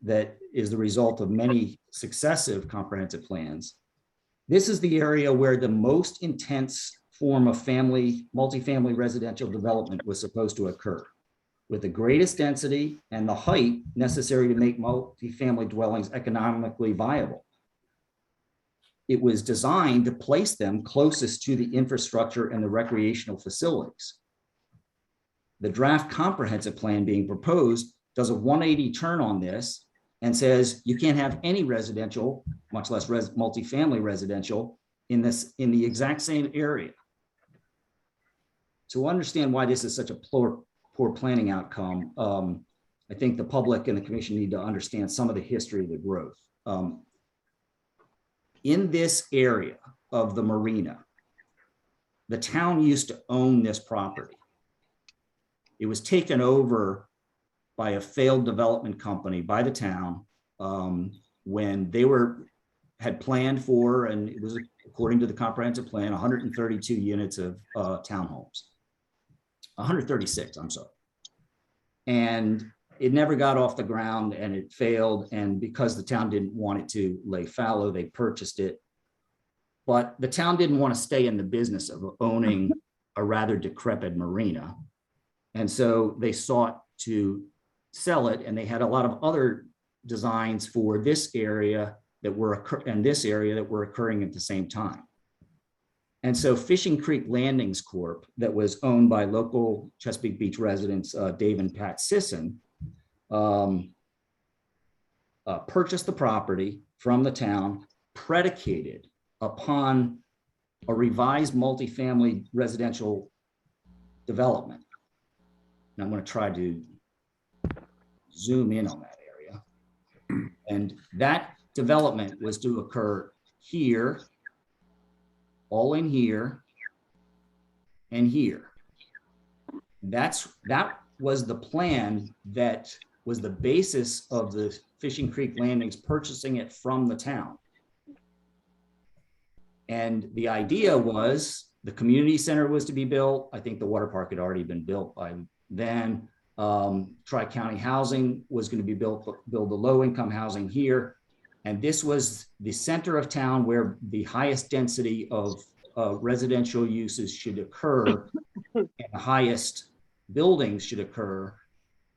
that is the result of many successive comprehensive plans. This is the area where the most intense form of multifamily residential development was supposed to occur, with the greatest density and the height necessary to make multifamily dwellings economically viable. It was designed to place them closest to the infrastructure and the recreational facilities. The draft comprehensive plan being proposed does a 180 turn on this and says you can't have any residential, much less multifamily residential in the exact same area. To understand why this is such a poor planning outcome, I think the public and the commission need to understand some of the history of the growth. In this area of the marina, the town used to own this property. It was taken over by a failed development company by the town when they had planned for, and it was according to the comprehensive plan, 132 units of townhomes. 136, I'm sorry. And it never got off the ground and it failed. And because the town didn't want it to lay fallow, they purchased it. But the town didn't want to stay in the business of owning a rather decrepit marina. And so they sought to sell it, and they had a lot of other designs for this area that were occurring at the same time. And so Fishing Creek Landings Corp., that was owned by local Chesapeake Beach residents, Dave and Pat Sisson, purchased the property from the town, predicated upon a revised multifamily residential development. And I'm going to try to zoom in on that area. And that development was to occur here, all in here, and here. That was the plan that was the basis of the Fishing Creek Landings purchasing it from the town. And the idea was the community center was to be built. I think the water park had already been built by then. Tri-County housing was going to be build the low-income housing here. And this was the center of town where the highest density of residential uses should occur and the highest buildings should occur,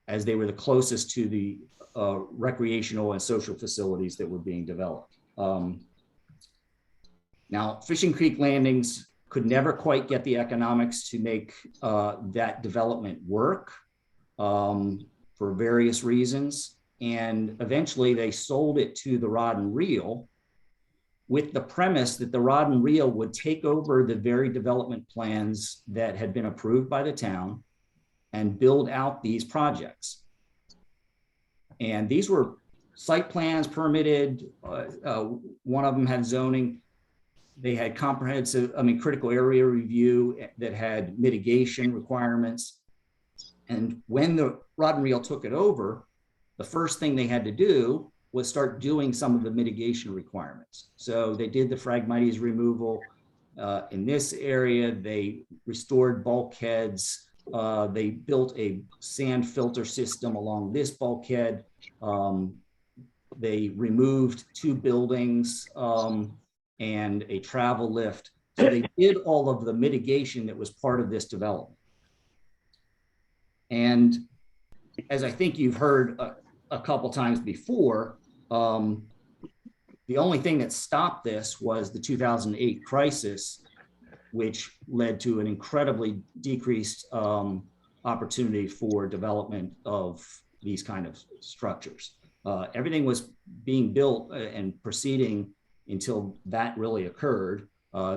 as they were the closest to the recreational and social facilities that were being developed. Now, Fishing Creek Landings could never quite get the economics to make that development work for various reasons. And eventually they sold it to the Rod and Reel with the premise that the Rod and Reel would take over the very development plans that had been approved by the town and build out these projects. And these were site plans permitted. One of them had zoning. They had comprehensive, critical area review that had mitigation requirements. And when the Rod and Reel took it over, the first thing they had to do was start doing some of the mitigation requirements. So they did the Phragmites removal in this area. They restored bulkheads. They built a sand filter system along this bulkhead. They removed 2 buildings and a travel lift. So they did all of the mitigation that was part of this development. And as I think you've heard a couple times before, the only thing that stopped this was the 2008 crisis, which led to an incredibly decreased opportunity for development of these kind of structures. Everything was being built and proceeding until that really occurred.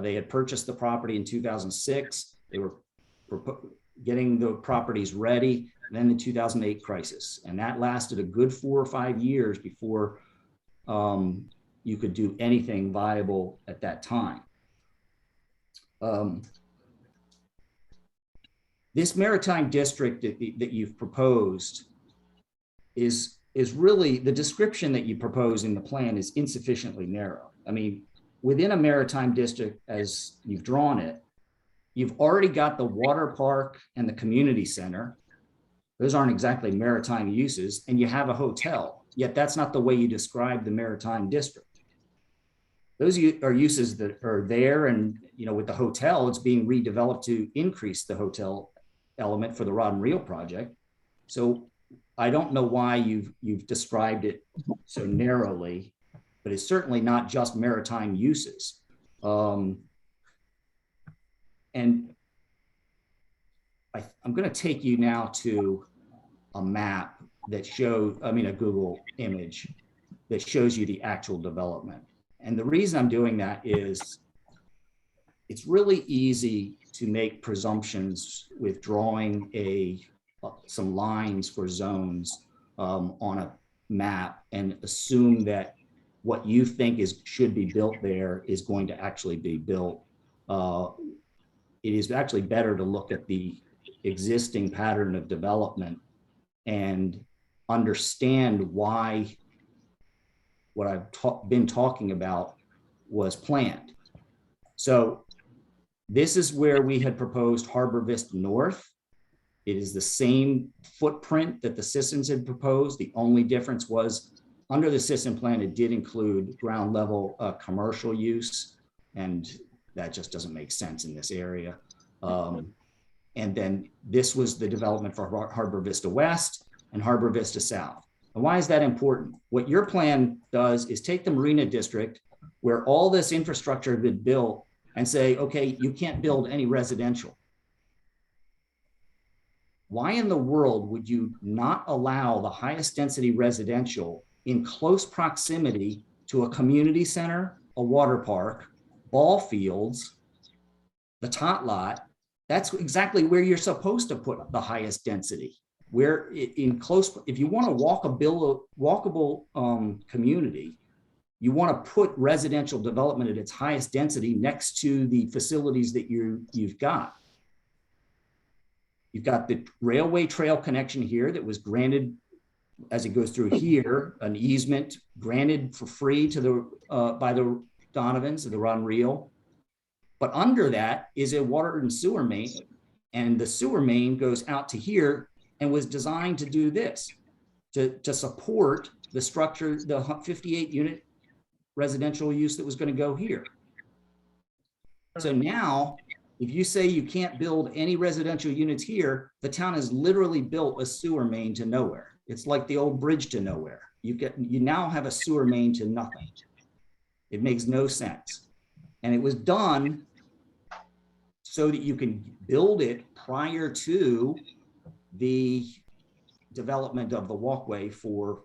They had purchased the property in 2006. They were getting the properties ready, and then the 2008 crisis. And that lasted a good 4 or 5 years before you could do anything viable at that time. This maritime district that you've proposed is really, the description that you propose in the plan is insufficiently narrow. I mean, within a maritime district, as you've drawn it, you've already got the water park and the community center. Those aren't exactly maritime uses, and you have a hotel, yet that's not the way you describe the maritime district. Those are uses that are there, and with the hotel, it's being redeveloped to increase the hotel element for the Rod and Reel project. So I don't know why you've described it so narrowly, but it's certainly not just maritime uses. And I'm going to take you now to a map that shows, a Google image that shows you the actual development. And the reason I'm doing that is it's really easy to make presumptions with drawing some lines for zones on a map and assume that what you think should be built there is going to actually be built. It is actually better to look at the existing pattern of development and understand why what I've been talking about was planned. So this is where we had proposed Harbor Vista North. It is the same footprint that the Sissons had proposed. The only difference was under the Sisson plan, it did include ground level commercial use, and that just doesn't make sense in this area. And then this was the development for Harbor Vista West and Harbor Vista South. And why is that important? What your plan does is take the Marina District, where all this infrastructure had been built, and say, okay, you can't build any residential. Why in the world would you not allow the highest density residential in close proximity to a community center, a water park, ball fields, the tot lot? That's exactly where you're supposed to put the highest density. Where in close, if you want a walkable community, you want to put residential development at its highest density next to the facilities that you've got. You've got the railway trail connection here that was granted as it goes through here, an easement granted for free to the by the Donovans, the Rod and Reel. But under that is a water and sewer main, and the sewer main goes out to here and was designed to do this, to support the structure, the 58 unit residential use that was going to go here. So now, if you say you can't build any residential units here, the town has literally built a sewer main to nowhere. It's like the old bridge to nowhere. You now have a sewer main to nothing. It makes no sense. And it was done so that you can build it prior to the development of the walkway for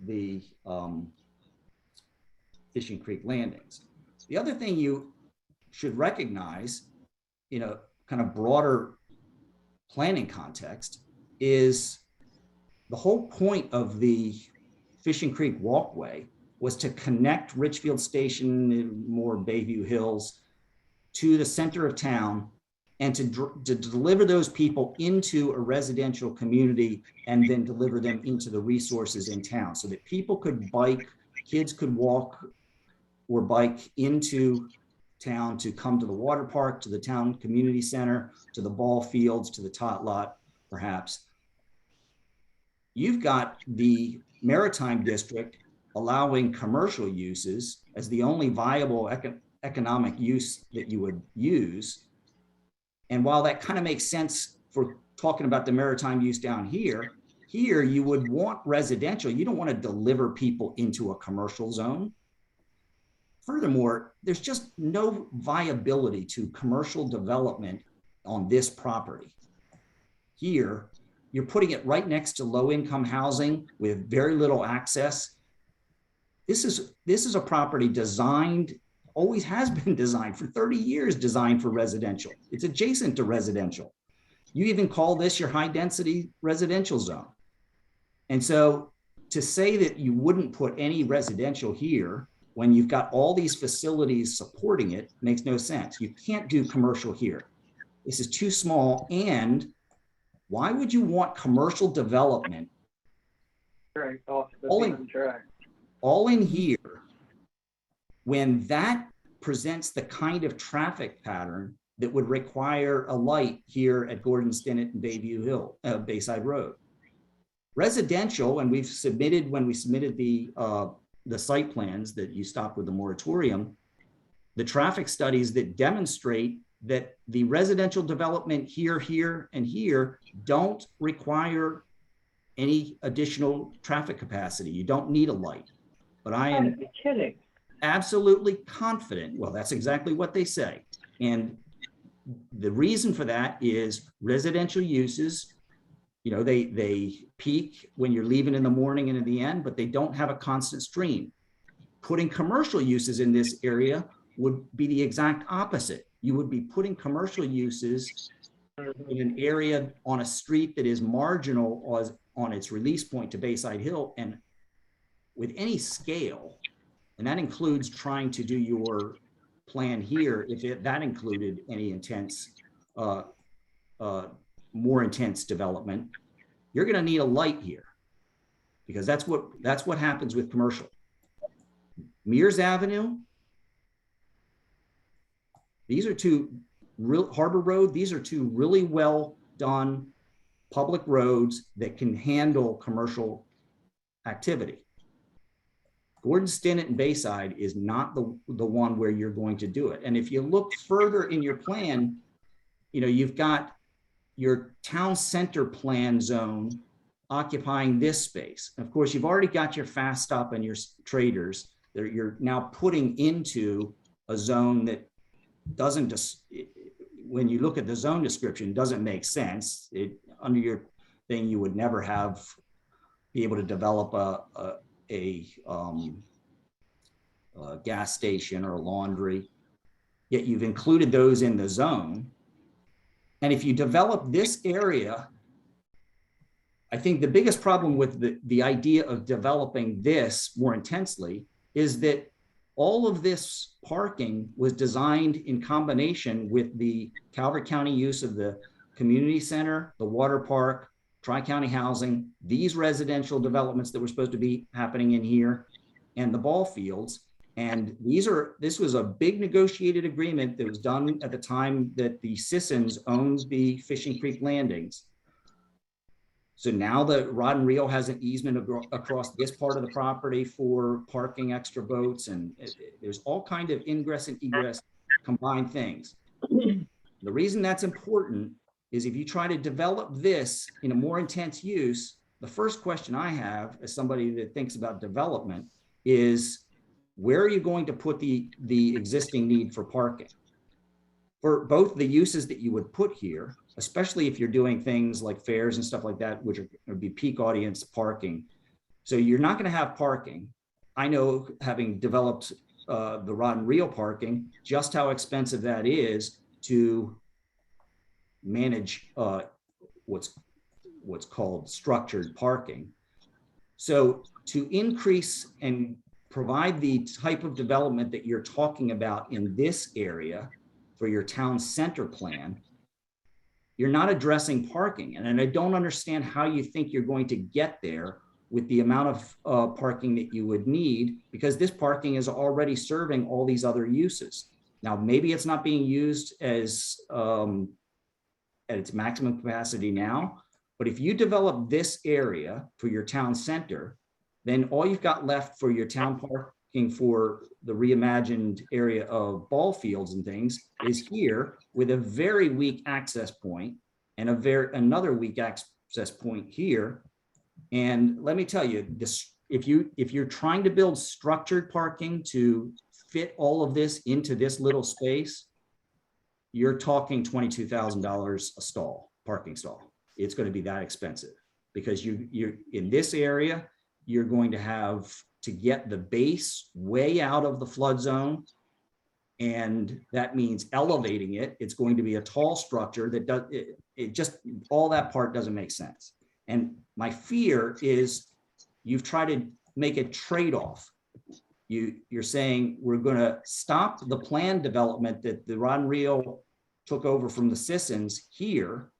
the Fishing Creek landings. The other thing you should recognize in a kind of broader planning context is the whole point of the Fishing Creek walkway was to connect Richfield Station, more Bayview Hills, to the center of town, and to deliver those people into a residential community and then deliver them into the resources in town so that people could bike, kids could walk or bike into town to come to the water park, to the town community center, to the ball fields, to the tot lot, perhaps. You've got the Maritime District allowing commercial uses as the only viable economic use that you would use. And while that kind of makes sense for talking about the maritime use down here, you would want residential. You don't want to deliver people into a commercial zone. Furthermore, there's just no viability to commercial development on this property. Here, you're putting it right next to low-income housing with very little access. This is a property designed, always has been designed for 30 years, designed for residential. It's adjacent to residential. You even call this your high-density residential zone. And so to say that you wouldn't put any residential here when you've got all these facilities supporting it makes no sense. You can't do commercial here. This is too small. And why would you want commercial development all in here when that presents the kind of traffic pattern that would require a light here at Gordon Stinnett and Bayview Hill, Bayside Road? Residential, and we've submitted, when we submitted the site plans that you stopped with the moratorium, the traffic studies that demonstrate that the residential development here, and here don't require any additional traffic capacity. You don't need a light. But I am absolutely confident, well, that's exactly what they say. And the reason for that is residential uses, you know, they peak when you're leaving in the morning and in the end, but they don't have a constant stream. Putting commercial uses in this area would be the exact opposite. You would be putting commercial uses in an area on a street that is marginal on its release point to Bayside Hill, and with any scale, and that includes trying to do your plan here, if that included any intense, more intense development, you're going to need a light here, because that's what happens with commercial. Mears Avenue, these are two Harbor Road, these are two really well done public roads that can handle commercial activity. Gordon Stinnett and Bayside is not the one where you're going to do it. And if you look further in your plan, you know, you've got your town center plan zone occupying this space. Of course, you've already got your Fast Stop and your traders that you're now putting into a zone that doesn't just, when you look at the zone description, doesn't make sense. Under your thing, you would never be able to develop a gas station or a laundry, yet you've included those in the zone. And if you develop this area, I think the biggest problem with the idea of developing this more intensely is that all of this parking was designed in combination with the Calvert County use of the community center, the water park, Tri-County housing, these residential developments that were supposed to be happening in here, and the ball fields. And this was a big negotiated agreement that was done at the time that the Sissons owned the Fishing Creek landings. So now the Rod and Reel has an easement across this part of the property for parking extra boats, and there's all kind of ingress and egress combined things. The reason that's important is if you try to develop this in a more intense use, the first question I have as somebody that thinks about development is, where are you going to put the existing need for parking? For both the uses that you would put here, especially if you're doing things like fairs and stuff like that, which would be peak audience parking. So you're not going to have parking. I know, having developed the rod and reel parking, just how expensive that is to manage what's called structured parking. So to increase and provide the type of development that you're talking about in this area for your town center plan, you're not addressing parking. And I don't understand how you think you're going to get there with the amount of parking that you would need, because this parking is already serving all these other uses. Now, maybe it's not being used as at its maximum capacity now, but if you develop this area for your town center, then all you've got left for your town parking for the reimagined area of ball fields and things is here, with a very weak access point and another weak access point here. And let me tell you, this, if you're trying to build structured parking to fit all of this into this little space, you're talking $22,000 a stall, parking stall. It's going to be that expensive, because you're in this area, you're going to have to get the base way out of the flood zone. And that means elevating it. It's going to be a tall structure that does it just, all that part doesn't make sense. And my fear is you've tried to make a trade-off. You're saying we're going to stop the planned development that the rod and reel took over from the Sissons here,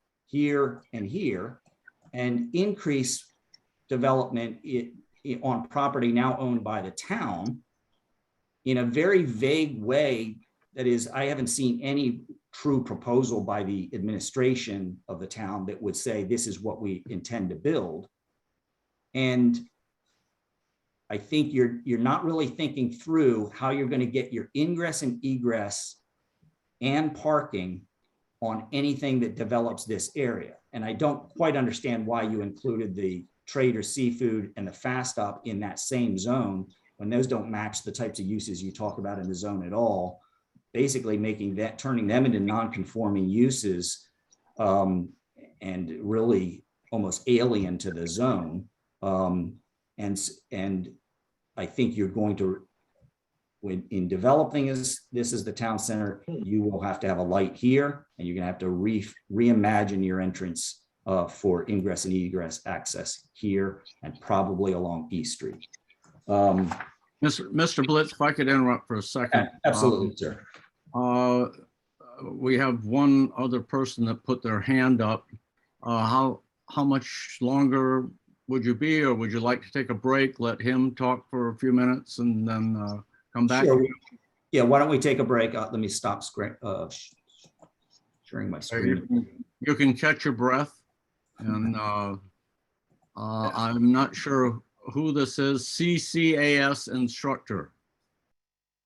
and here, and increase development on property now owned by the town in a very vague way. That is, I haven't seen any true proposal by the administration of the town that would say this is what we intend to build. And I think you're not really thinking through how you're going to get your ingress and egress and parking on anything that develops this area. And I don't quite understand why you included the trade or seafood and the fast stop in that same zone, when those don't match the types of uses you talk about in the zone at all, basically turning them into non-conforming uses, and really almost alien to the zone. And I think you're going to, in developing this is the town center, you will have to have a light here, and you're gonna have to reimagine your entrance for ingress and egress access here, and probably along East Street. Mr. Blitz, if I could interrupt for a second. Absolutely, sir. We have one other person that put their hand up. How much longer would you be, or would you like to take a break, let him talk for a few minutes and then come back? Sure. Yeah, why don't we take a break? Let me stop sharing my screen. You can catch your breath. And I'm not sure who this is. CCAS instructor.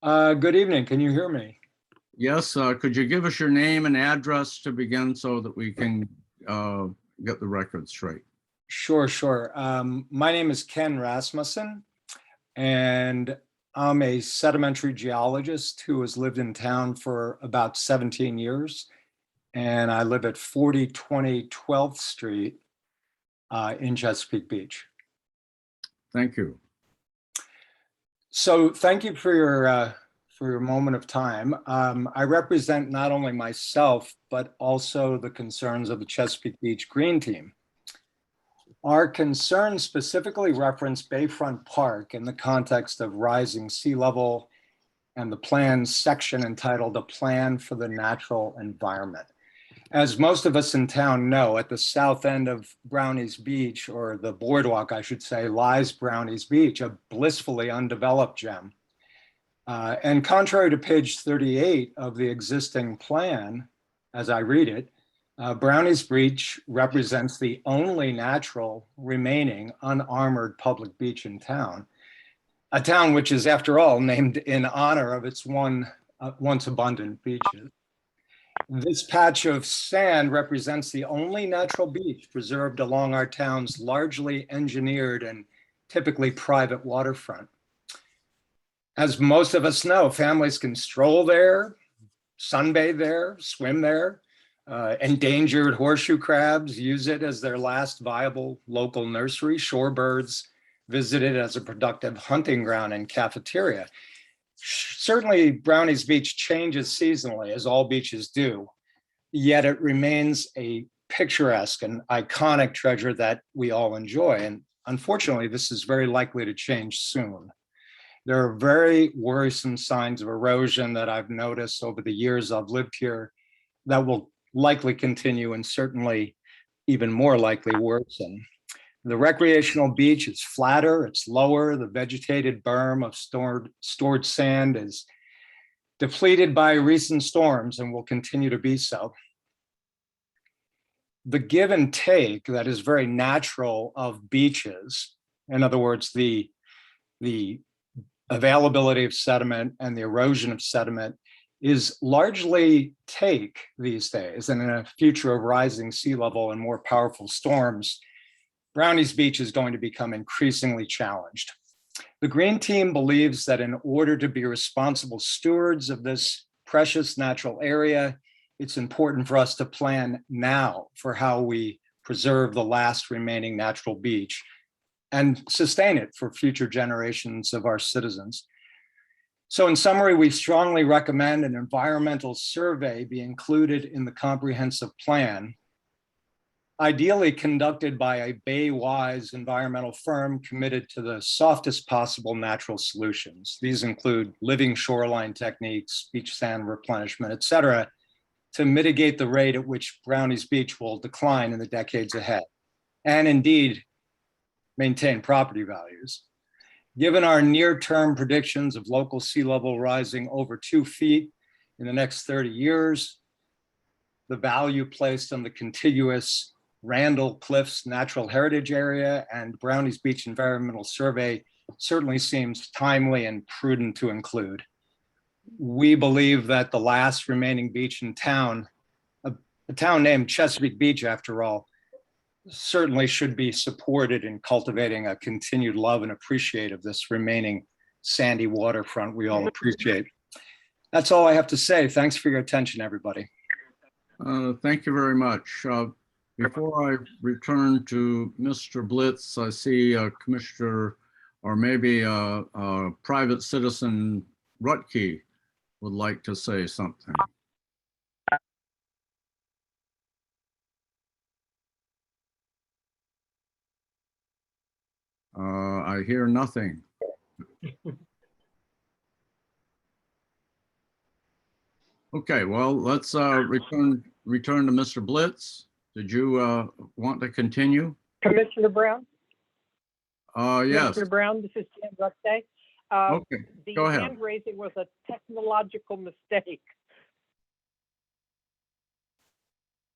Good evening. Can you hear me? Yes. Could you give us your name and address to begin, so that we can get the record straight? Sure. My name is Ken Rasmussen, and I'm a sedimentary geologist who has lived in town for about 17 years. And I live at 4020 12th Street in Chesapeake Beach. Thank you. So thank you for your moment of time. I represent not only myself, but also the concerns of the Chesapeake Beach Green Team. Our concerns specifically reference Bayfront Park in the context of rising sea level and the plan section entitled A Plan for the Natural Environment. As most of us in town know, at the south end of Brownies Beach, or the boardwalk, I should say, lies Brownies Beach, a blissfully undeveloped gem. And contrary to page 38 of the existing plan, as I read it, Brownies Beach represents the only natural remaining unarmored public beach in town, a town which is, after all, named in honor of its once abundant beaches. This patch of sand represents the only natural beach preserved along our town's largely engineered and typically private waterfront. As most of us know, families can stroll there, sunbathe there, swim there. Endangered horseshoe crabs use it as their last viable local nursery. Shorebirds visit it as a productive hunting ground and cafeteria. Certainly, Brownies Beach changes seasonally, as all beaches do, yet it remains a picturesque and iconic treasure that we all enjoy. And unfortunately, this is very likely to change soon. There are very worrisome signs of erosion that I've noticed over the years I've lived here that will likely continue and certainly even more likely worsen. The recreational beach is flatter, it's lower. The vegetated berm of stored sand is depleted by recent storms and will continue to be so. The give and take that is very natural of beaches, in other words, the availability of sediment and the erosion of sediment, is largely take these days. And in a future of rising sea level and more powerful storms, Brownies Beach is going to become increasingly challenged. The Green Team believes that in order to be responsible stewards of this precious natural area, it's important for us to plan now for how we preserve the last remaining natural beach and sustain it for future generations of our citizens. So in summary, we strongly recommend an environmental survey be included in the comprehensive plan, ideally conducted by a Bay-wise environmental firm committed to the softest possible natural solutions. These include living shoreline techniques, beach sand replenishment, et cetera, to mitigate the rate at which Brownies Beach will decline in the decades ahead, and indeed maintain property values. Given our near-term predictions of local sea level rising over 2 feet in the next 30 years, the value placed on the contiguous Randall Cliffs Natural Heritage Area and Brownies Beach Environmental Survey certainly seems timely and prudent to include. We believe that the last remaining beach in town, a town named Chesapeake Beach after all, certainly should be supported in cultivating a continued love and appreciate of this remaining sandy waterfront we all appreciate. That's all I have to say. Thanks for your attention, everybody. Thank you very much. Before I return to Mr. Blitz, I see Commissioner, or maybe private citizen Rutke would like to say something. I hear nothing. Okay, well, let's return to Mr. Blitz. Did you want to continue? Commissioner Brown? Yes. Commissioner Brown, this is Jan Rutte. Okay, go ahead. The hand raising was a technological mistake.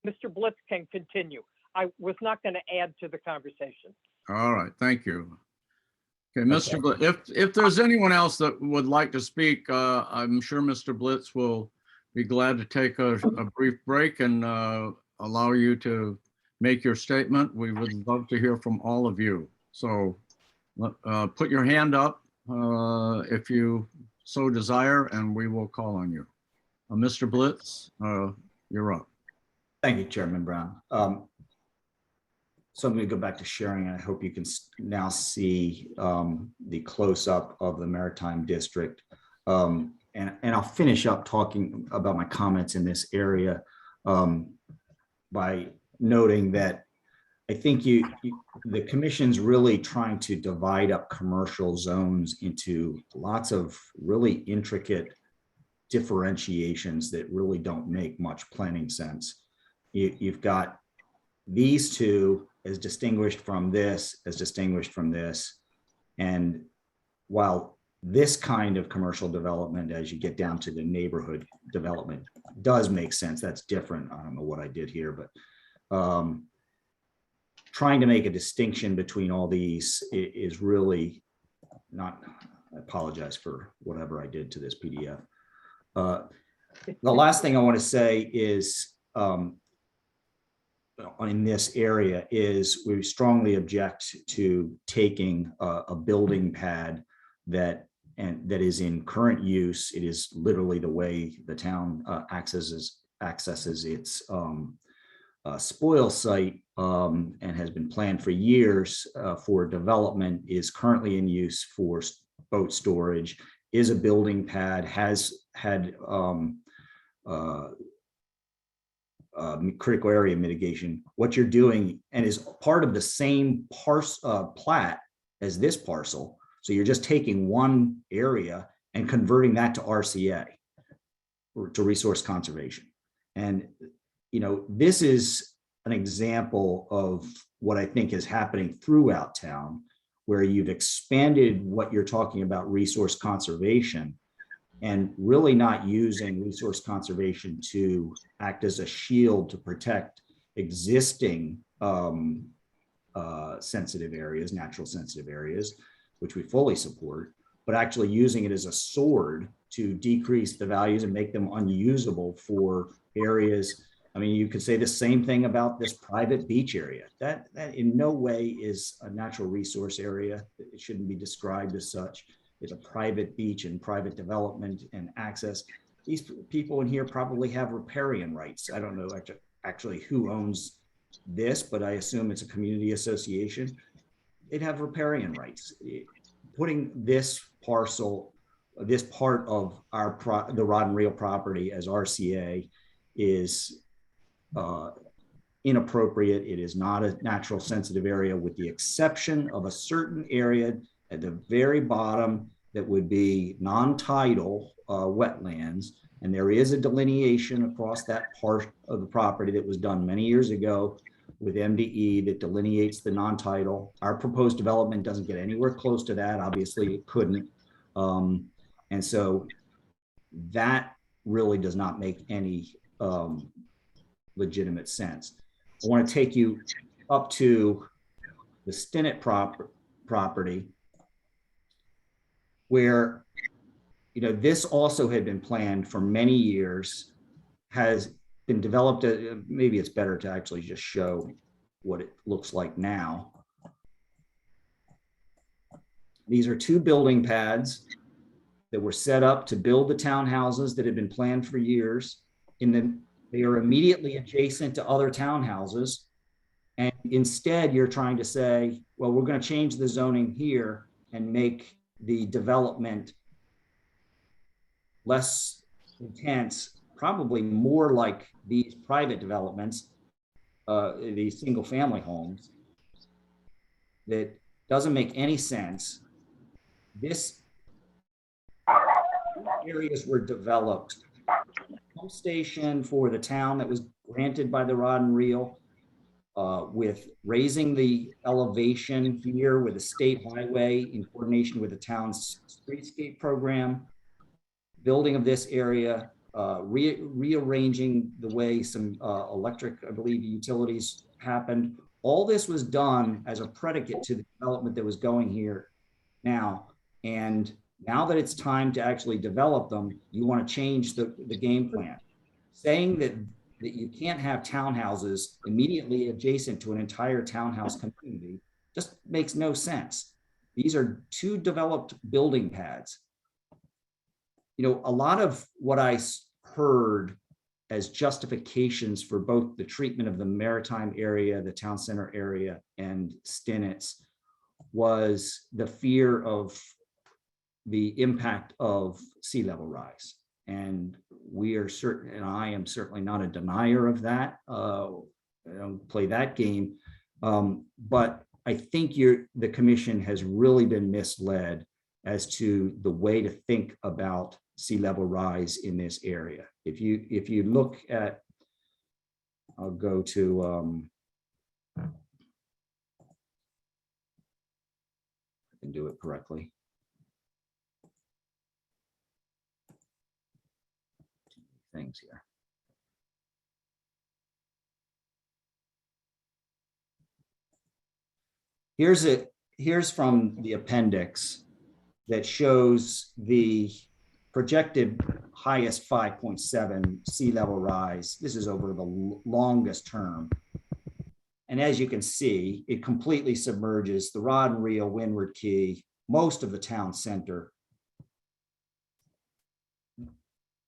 Mr. Blitz can continue. I was not going to add to the conversation. All right, thank you. Okay, Mr. Blitz, if there's anyone else that would like to speak, I'm sure Mr. Blitz will be glad to take a brief break and allow you to make your statement. We would love to hear from all of you. So put your hand up if you so desire, and we will call on you. Mr. Blitz, you're up. Thank you, Chairman Brown. So I'm going to go back to sharing. I hope you can now see the close-up of the Maritime District. And I'll finish up talking about my comments in this area by noting that I think the commission's really trying to divide up commercial zones into lots of really intricate differentiations that really don't make much planning sense. You've got these two as distinguished from this, as distinguished from this. And while this kind of commercial development, as you get down to the neighborhood development, does make sense, that's different. I don't know what I did here, but trying to make a distinction between all these is really not, I apologize for whatever I did to this PDF. The last thing I want to say is, in this area is we strongly object to taking a building pad that is in current use. It is literally the way the town accesses its spoil site, and has been planned for years for development, is currently in use for boat storage, is a building pad, has had critical area mitigation. What you're doing, and is part of the same plat as this parcel. So you're just taking one area and converting that to RCA, or to resource conservation. And, this is an example of what I think is happening throughout town, where you've expanded what you're talking about resource conservation, and really not using resource conservation to act as a shield to protect existing sensitive areas, natural sensitive areas, which we fully support, but actually using it as a sword to decrease the values and make them unusable for areas. I mean, you could say the same thing about this private beach area. That in no way is a natural resource area. It shouldn't be described as such. It's a private beach and private development and access. These people in here probably have riparian rights. I don't know actually who owns this, but I assume it's a community association. They'd have riparian rights. Putting this parcel, this part of the Rod and Reel property as RCA is inappropriate. It is not a natural sensitive area, with the exception of a certain area at the very bottom that would be non-tidal wetlands. And there is a delineation across that part of the property that was done many years ago with MDE that delineates the non-tidal. Our proposed development doesn't get anywhere close to that. Obviously it couldn't. And so that really does not make any legitimate sense. I want to take you up to the Stinnett property, where this also had been planned for many years, has been developed. Maybe it's better to actually just show what it looks like now. These are two building pads that were set up to build the townhouses that had been planned for years. They are immediately adjacent to other townhouses. And instead, you're trying to say, well, we're going to change the zoning here and make the development less intense, probably more like these private developments, these single family homes. That doesn't make any sense. This areas were developed. Home station for the town that was granted by the Rod and Reel, with raising the elevation here with a state highway in coordination with the town's streetscape program, building of this area, rearranging the way some electric, I believe, utilities happened. All this was done as a predicate to the development that was going here now. And now that it's time to actually develop them, you want to change the game plan. Saying that you can't have townhouses immediately adjacent to an entire townhouse community just makes no sense. These are two developed building pads. A lot of what I heard as justifications for both the treatment of the maritime area, the town center area, and Stinnett's was the fear of the impact of sea level rise. And we are certain, and I am certainly not a denier of that. I don't play that game. But I think the commission has really been misled as to the way to think about sea level rise in this area. If you look at, I'll go to, I can do it correctly. Things here. Here's from the appendix that shows the projected highest 5.7 sea level rise. This is over the longest term. And as you can see, it completely submerges the Rod and Reel, Windward Key, most of the town center.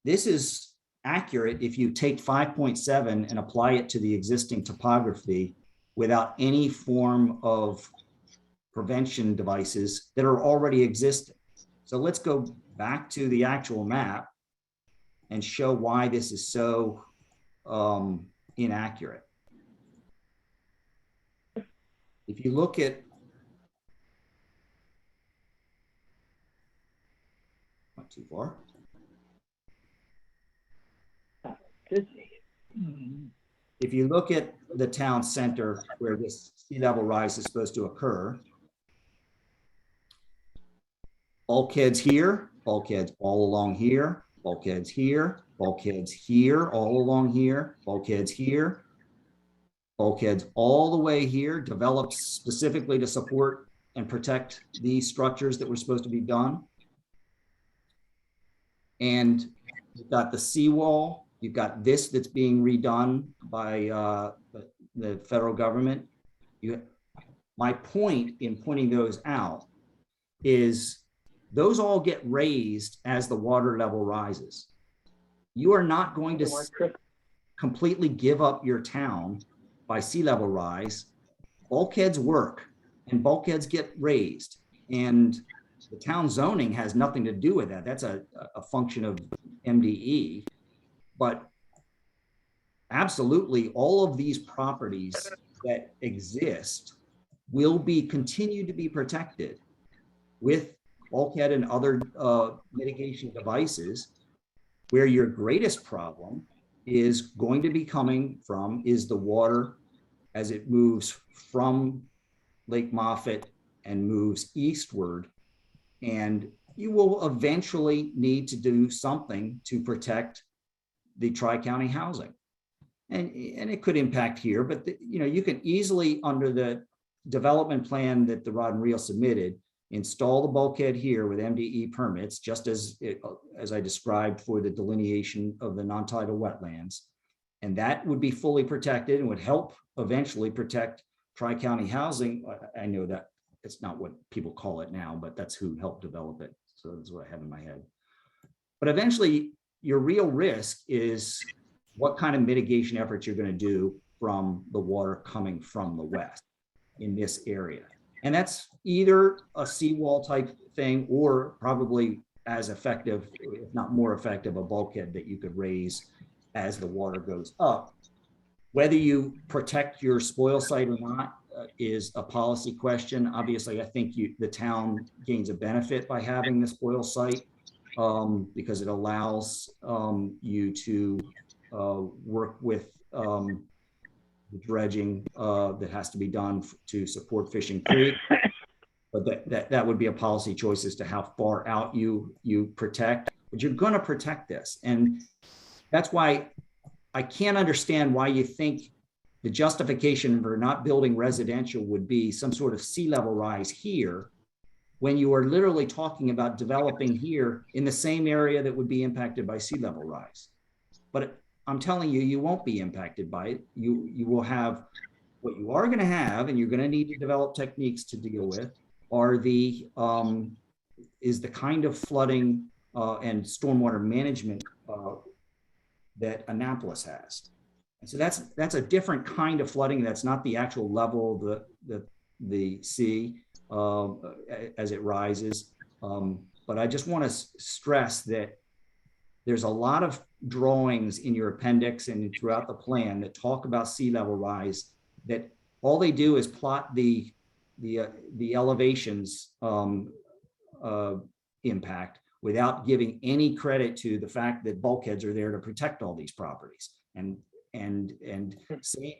This is accurate if you take 5.7 and apply it to the existing topography without any form of prevention devices that are already existing. So let's go back to the actual map and show why this is so inaccurate. If you look at, not too far. If you look at the town center where this sea level rise is supposed to occur, bulkheads here, bulkheads all along here, bulkheads here, bulkheads here, all along here, bulkheads here, bulkheads all the way here, developed specifically to support and protect these structures that were supposed to be done. And you've got the seawall, you've got this that's being redone by the federal government. My point in pointing those out is those all get raised as the water level rises. You are not going to completely give up your town by sea level rise. Bulkheads work and bulkheads get raised, and the town zoning has nothing to do with that. That's a function of MDE, but absolutely all of these properties that exist will be continued to be protected with bulkhead and other mitigation devices. Where your greatest problem is going to be coming from is the water as it moves from Lake Moffett and moves eastward. And you will eventually need to do something to protect the tri-county housing. And it could impact here, but you can easily, under the development plan that the Rod and Reel submitted, install the bulkhead here with MDE permits, just as I described for the delineation of the non-tidal wetlands. And that would be fully protected and would help eventually protect tri-county housing. I know that it's not what people call it now, but that's who helped develop it. So that's what I have in my head. But eventually, your real risk is what kind of mitigation efforts you're going to do from the water coming from the west in this area. And that's either a seawall type thing or probably as effective, if not more effective, a bulkhead that you could raise as the water goes up. Whether you protect your spoil site or not is a policy question. Obviously, I think the town gains a benefit by having the spoil site because it allows you to work with the dredging that has to be done to support Fishing Creek, but that would be a policy choice as to how far out you protect. But you're going to protect this, and that's why I can't understand why you think the justification for not building residential would be some sort of sea level rise here, when you are literally talking about developing here in the same area that would be impacted by sea level rise. But I'm telling you, you won't be impacted by it. You will have what you are going to have, and you're going to need to develop techniques to deal with, are is the kind of flooding and stormwater management that Annapolis has. And so that's a different kind of flooding. That's not the actual level of the sea as it rises. But I just want to stress that there's a lot of drawings in your appendix and throughout the plan that talk about sea level rise, that all they do is plot the elevations impact without giving any credit to the fact that bulkheads are there to protect all these properties. And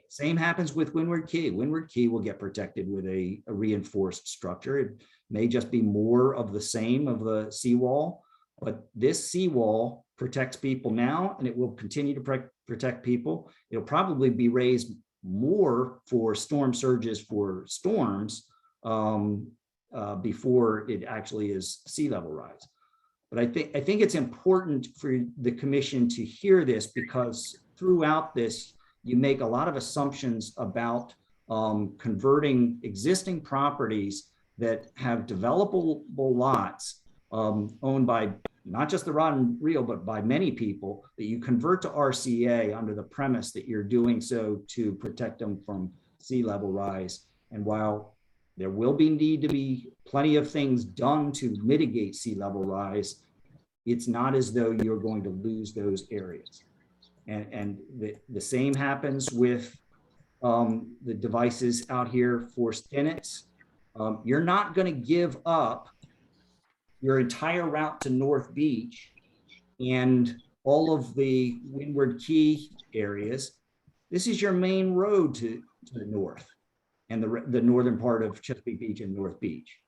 same happens with Windward Key. Windward Key will get protected with a reinforced structure. It may just be more of the same of the seawall, but this seawall protects people now, and it will continue to protect people. It'll probably be raised more for storm surges for storms before it actually is sea level rise. But I think it's important for the commission to hear this, because throughout this, you make a lot of assumptions about converting existing properties that have developable lots owned by not just the rod and reel, but by many people, that you convert to RCA under the premise that you're doing so to protect them from sea level rise. And while there will need to be plenty of things done to mitigate sea level rise, it's not as though you're going to lose those areas. And the same happens with the devices out here for Stinnets. You're not going to give up your entire route to North Beach and all of the Windward Key areas. This is your main road to the north and the northern part of Chesapeake Beach and North Beach.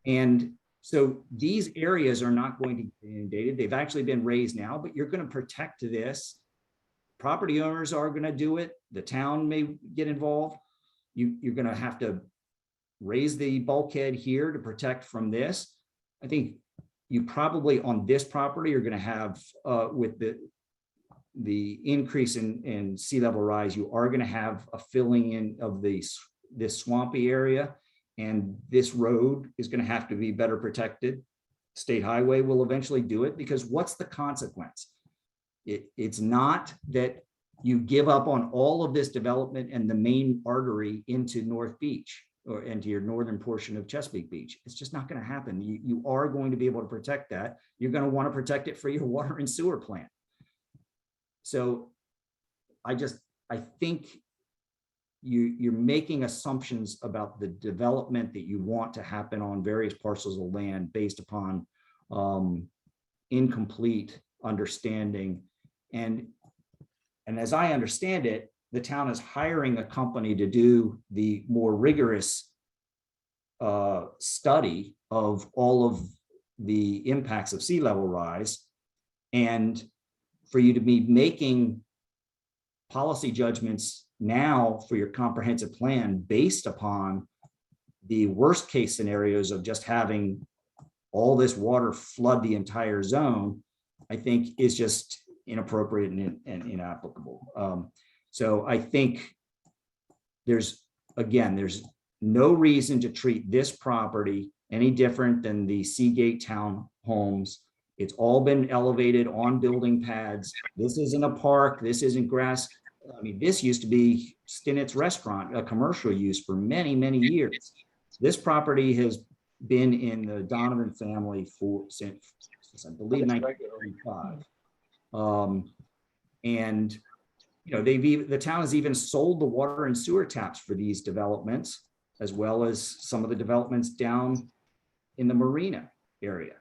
And so these areas are not going to be inundated. They've actually been raised now, but you're going to protect this. Property owners are going to do it. The town may get involved. You're going to have to raise the bulkhead here to protect from this. I think you probably on this property are going to have, with the increase in sea level rise, you are going to have a filling in of this swampy area, and this road is going to have to be better protected. State Highway will eventually do it, because what's the consequence? It's not that you give up on all of this development and the main artery into North Beach or into your northern portion of Chesapeake Beach. It's just not going to happen. You are going to be able to protect that. You're going to want to protect it for your water and sewer plant. So I think you're making assumptions about the development that you want to happen on various parcels of land based upon incomplete understanding. And as I understand it, the town is hiring a company to do the more rigorous study of all of the impacts of sea level rise, and for you to be making policy judgments now for your comprehensive plan based upon the worst case scenarios of just having all this water flood the entire zone, I think is just inappropriate and inapplicable. So I think there's no reason to treat this property any different than the Seagate Town homes. It's all been elevated on building pads. This isn't a park. This isn't grass. I mean, this used to be Stinnets Restaurant, a commercial use for many, many years. This property has been in the Donovan family since I believe 1935. And the town has even sold the water and sewer taps for these developments, as well as some of the developments down in the marina area.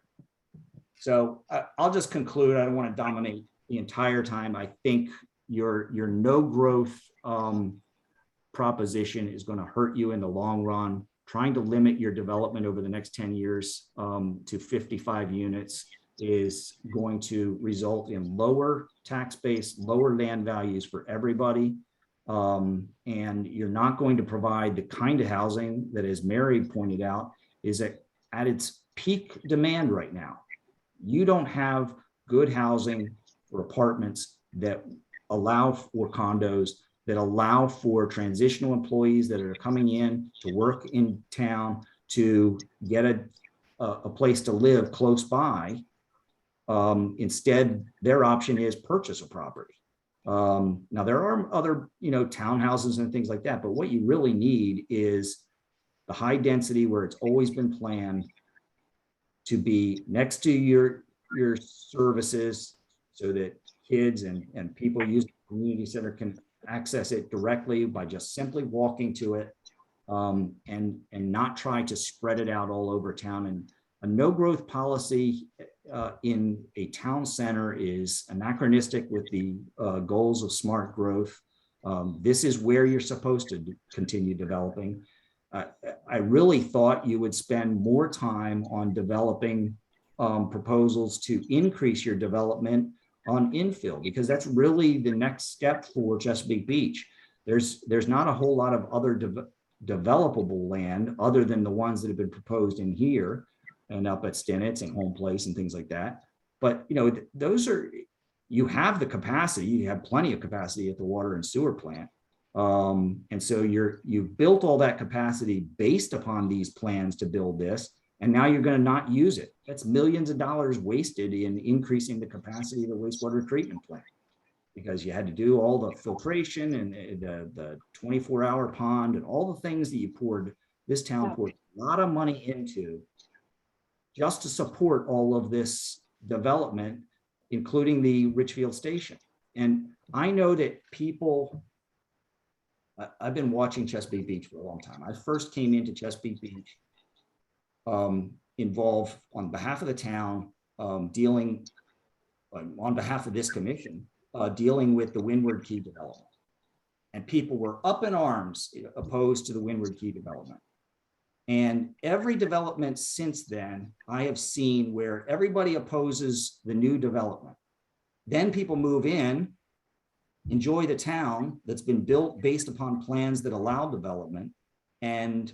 So I'll just conclude. I don't want to dominate the entire time. I think your no growth proposition is going to hurt you in the long run. Trying to limit your development over the next 10 years to 55 units is going to result in lower tax base, lower land values for everybody. And you're not going to provide the kind of housing that, as Mary pointed out, is at its peak demand right now. You don't have good housing for apartments that allow for condos, that allow for transitional employees that are coming in to work in town to get a place to live close by. Instead, their option is purchase a property. Now there are other, townhouses and things like that, but what you really need is the high density where it's always been planned to be next to your services, so that kids and people using the community center can access it directly by just simply walking to it, and not try to spread it out all over town. And a no growth policy in a town center is anachronistic with the goals of smart growth. This is where you're supposed to continue developing. I really thought you would spend more time on developing proposals to increase your development on infill, because that's really the next step for Chesapeake Beach. There's not a whole lot of other developable land other than the ones that have been proposed in here. and up at Stinnets and Home Place and things like that. But, those are, you have the capacity, you have plenty of capacity at the water and sewer plant. And so you've built all that capacity based upon these plans to build this, and now you're going to not use it. That's millions of dollars wasted in increasing the capacity of the wastewater treatment plant, because you had to do all the filtration and the 24-hour pond and all the things that this town poured a lot of money into just to support all of this development, including the Richfield Station. And I know that I've been watching Chesapeake Beach for a long time. I first came into Chesapeake Beach involved on behalf of the town, dealing on behalf of this commission, dealing with the Windward Key development. And people were up in arms opposed to the Windward Key development. And every development since then, I have seen where everybody opposes the new development. Then people move in, enjoy the town that's been built based upon plans that allow development, and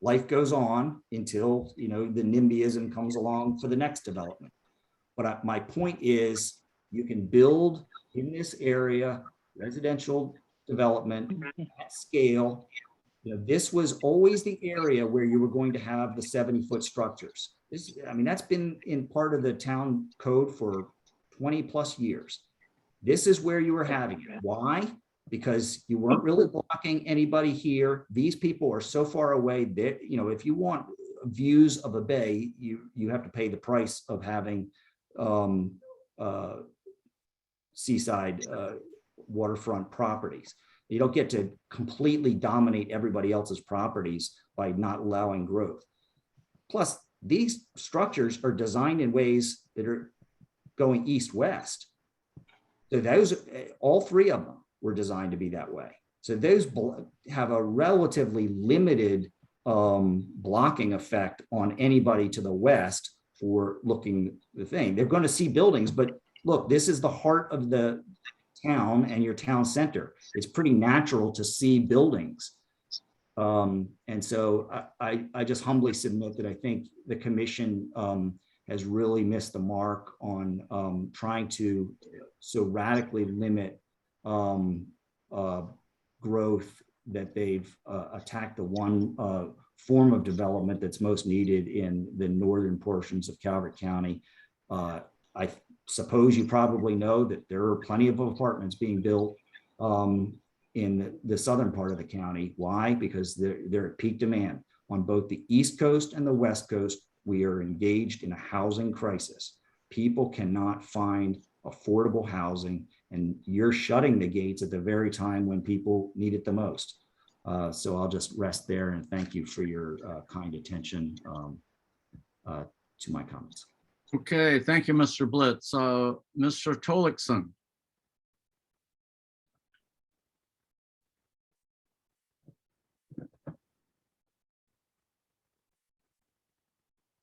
life goes on until, the NIMBYism comes along for the next development. But my point is, you can build in this area residential development at scale. This was always the area where you were going to have the 70-foot structures. That's been in part of the town code for 20 plus years. This is where you were having it. Why? Because you weren't really blocking anybody here. These people are so far away that, if you want views of a bay, you have to pay the price of having seaside waterfront properties. You don't get to completely dominate everybody else's properties by not allowing growth. Plus, these structures are designed in ways that are going east-west. So all three of them were designed to be that way. So those have a relatively limited blocking effect on anybody to the west for looking the thing. They're going to see buildings, but look, this is the heart of the town and your town center. It's pretty natural to see buildings. And so I just humbly submit that I think the commission has really missed the mark on trying to so radically limit growth that they've attacked the one form of development that's most needed in the northern portions of Calvert County. I suppose you probably know that there are plenty of apartments being built in the southern part of the county. Why? Because they're at peak demand. On both the East Coast and the West Coast, we are engaged in a housing crisis. People cannot find affordable housing, and you're shutting the gates at the very time when people need it the most. So I'll just rest there and thank you for your kind attention to my comments. Okay, thank you, Mr. Blitz. Mr. Tolikson.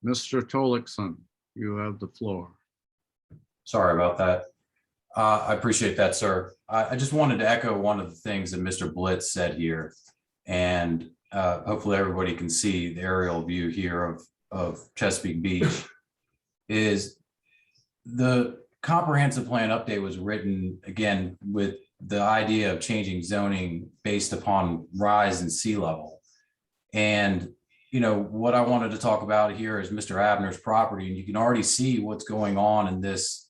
Mr. Tolikson, you have the floor. Sorry about that. I appreciate that, sir. I just wanted to echo one of the things that Mr. Blitz said here, and hopefully everybody can see the aerial view here of Chesapeake Beach. Is the comprehensive plan update was written again with the idea of changing zoning based upon rise in sea level. And what I wanted to talk about here is Mr. Abner's property, and you can already see what's going on in this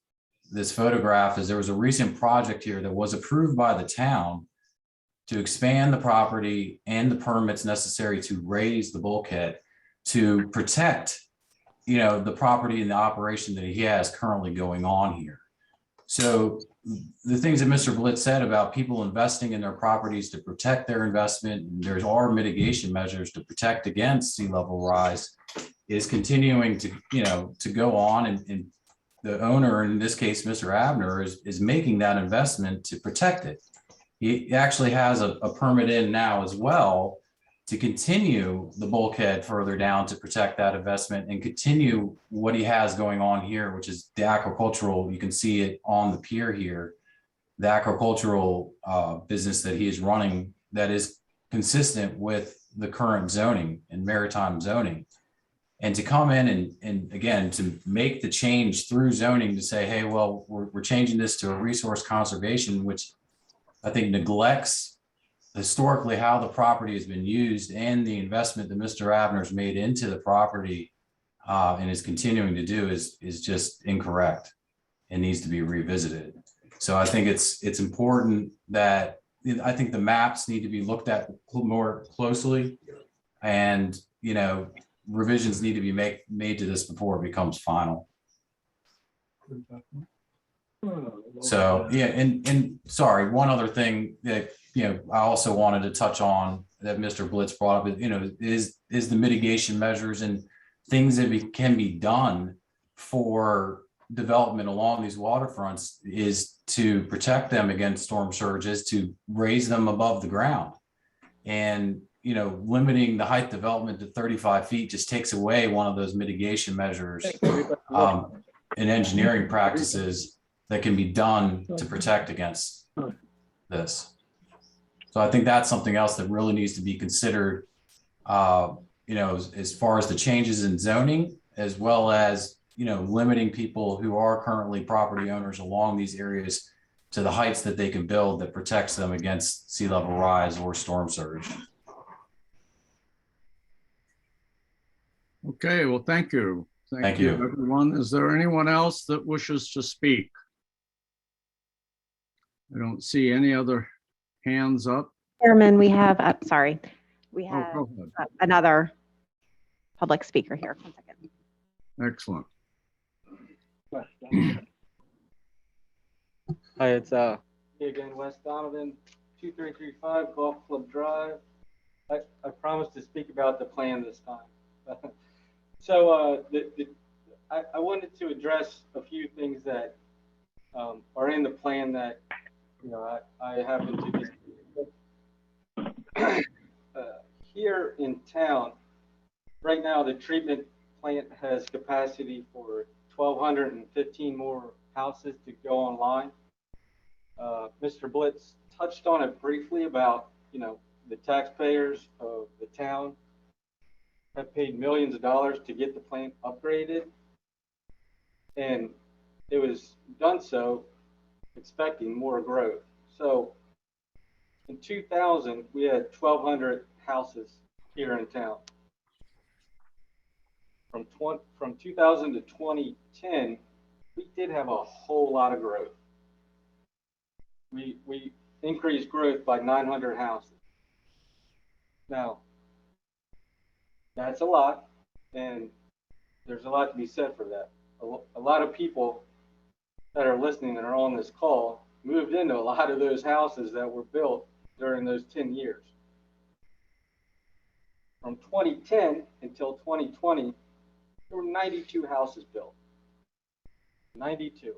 photograph. Is there was a recent project here that was approved by the town to expand the property and the permits necessary to raise the bulkhead to protect the property and the operation that he has currently going on here. So the things that Mr. Blitz said about people investing in their properties to protect their investment, and there are mitigation measures to protect against sea level rise, is continuing to go on, and the owner, in this case, Mr. Abner, is making that investment to protect it. He actually has a permit in now as well to continue the bulkhead further down to protect that investment and continue what he has going on here, which is the aquacultural. You can see it on the pier here, the aquacultural business that he is running that is consistent with the current zoning and maritime zoning. And to come in and again, to make the change through zoning to say, hey, well, we're changing this to a resource conservation, which I think neglects historically how the property has been used and the investment that Mr. Abner's made into the property and is continuing to do is just incorrect and needs to be revisited. So I think it's important that I think the maps need to be looked at more closely, and revisions need to be made to this before it becomes final. So yeah, and sorry, one other thing that I also wanted to touch on that Mr. Blitz brought up, is the mitigation measures and things that can be done for development along these waterfronts is to protect them against storm surges, to raise them above the ground. And limiting the height development to 35 feet just takes away one of those mitigation measures and engineering practices that can be done to protect against this. So I think that's something else that really needs to be considered, as far as the changes in zoning, as well as, limiting people who are currently property owners along these areas to the heights that they can build that protects them against sea level rise or storm surge. Okay, well, thank you. Thank you, everyone. Is there anyone else that wishes to speak? I don't see any other hands up. Chairman, we have, we Oh, have go ahead. another public speaker here. 1 second. Excellent. Hi, it's me again, Wes Donovan, 2335 Golf Club Drive. I promised to speak about the plan this time. So I wanted to address a few things that are in the plan that I happen to just here in town. Right now, the treatment plant has capacity for 1,215 more houses to go online. Mr. Blitz touched on it briefly about, the taxpayers of the town have paid millions of dollars to get the plant upgraded. And it was done so expecting more growth. So in 2000, we had 1,200 houses here in town. From 2000 to 2010, we did have a whole lot of growth. We increased growth by 900 houses. Now, that's a lot, and there's a lot to be said for that. A lot of people that are listening and are on this call moved into a lot of those houses that were built during those 10 years. From 2010 until 2020, there were 92 houses built. 92.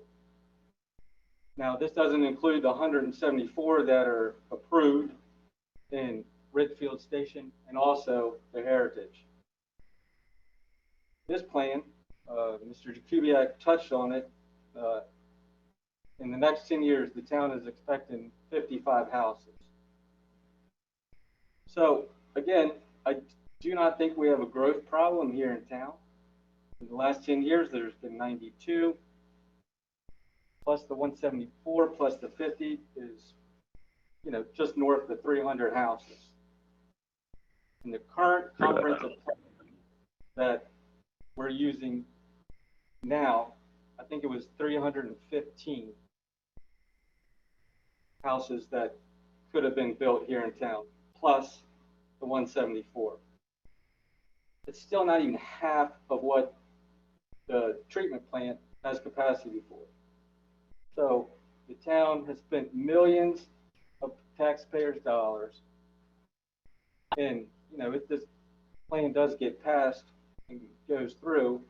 Now, this doesn't include the 174 that are approved in Ridgefield Station and also the Heritage. This plan, Mr. Jakubiak touched on it. In the next 10 years, the town is expecting 55 houses. So again, I do not think we have a growth problem here in town. In the last 10 years, there's been 92, plus the 174, plus the 50 is, just north of 300 houses. In the current comprehensive plan that we're using now, I think it was 315 houses that could have been built here in town, plus the 174. It's still not even half of what the treatment plant has capacity for. So the town has spent millions of taxpayers' dollars. And, if this plan does get passed and goes through,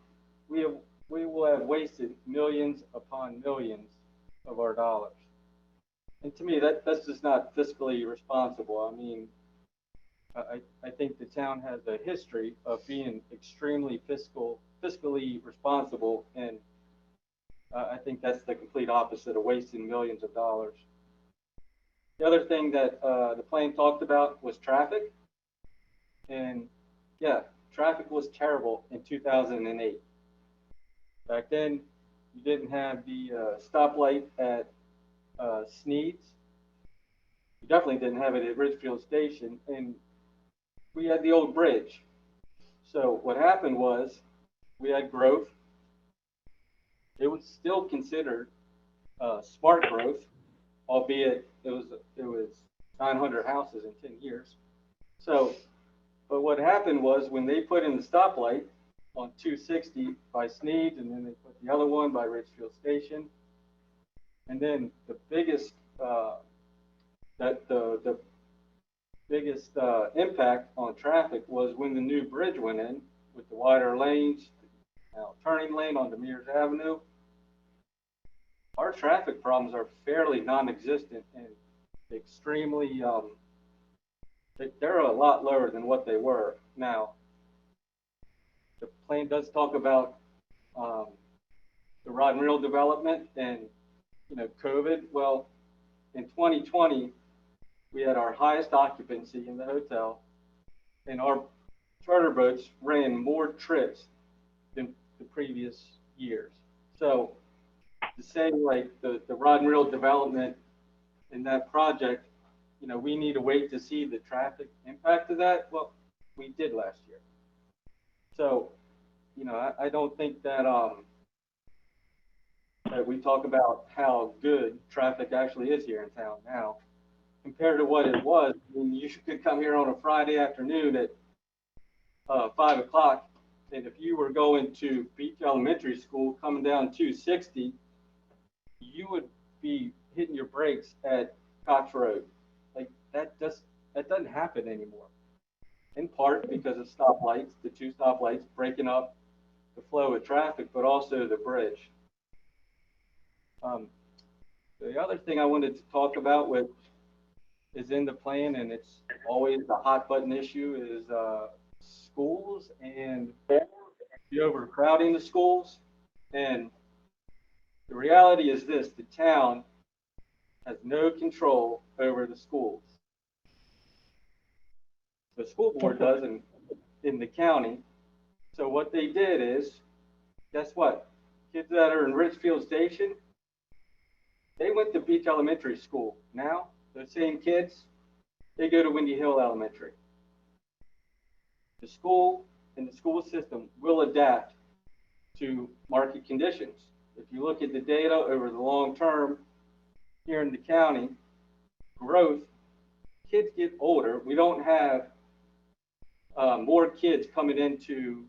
we will have wasted millions upon millions of our dollars. And to me, that's just not fiscally responsible. I mean, I think the town has a history of being extremely fiscally responsible, and I think that's the complete opposite of wasting millions of dollars. The other thing that the plan talked about was traffic. And yeah, traffic was terrible in 2008. Back then, you didn't have the stoplight at Sneed's. You definitely didn't have it at Ridgefield Station, and we had the old bridge. So what happened was we had growth. It was still considered smart growth, albeit it was 900 houses in 10 years. So, but what happened was when they put in the stoplight on 260 by Sneed, and then they put the other one by Ridgefield Station, and then the biggest the biggest impact on traffic was when the new bridge went in with the wider lanes, turning lane on Demers Avenue. Our traffic problems are fairly non-existent and extremely, they're a lot lower than what they were. Now, the plan does talk about the rod and reel development and, COVID. Well, in 2020, we had our highest occupancy in the hotel, and our charter boats ran more trips than the previous years. So to say like the rod and reel development in that project, we need to wait to see the traffic impact of that. Well, we did last year. So, I don't think that that we talk about how good traffic actually is here in town now compared to what it was. I mean, you could come here on a Friday afternoon at 5 o'clock, and if you were going to Beach Elementary School coming down 260, you would be hitting your brakes at Cox Road. Like that doesn't happen anymore. In part because of stoplights, the two stoplights breaking up the flow of traffic, but also the bridge. The other thing I wanted to talk about, which is in the plan, and it's always the hot button issue, is schools and the overcrowding of schools. And the reality is this: the town has no control over the schools. The school board does in the county. So what they did is, guess what? Kids that are in Ridgefield Station, they went to Beach Elementary School. Now, those same kids, they go to Windy Hill Elementary. The school and the school system will adapt to market conditions. If you look at the data over the long term here in the county, growth, kids get older. We don't have more kids coming into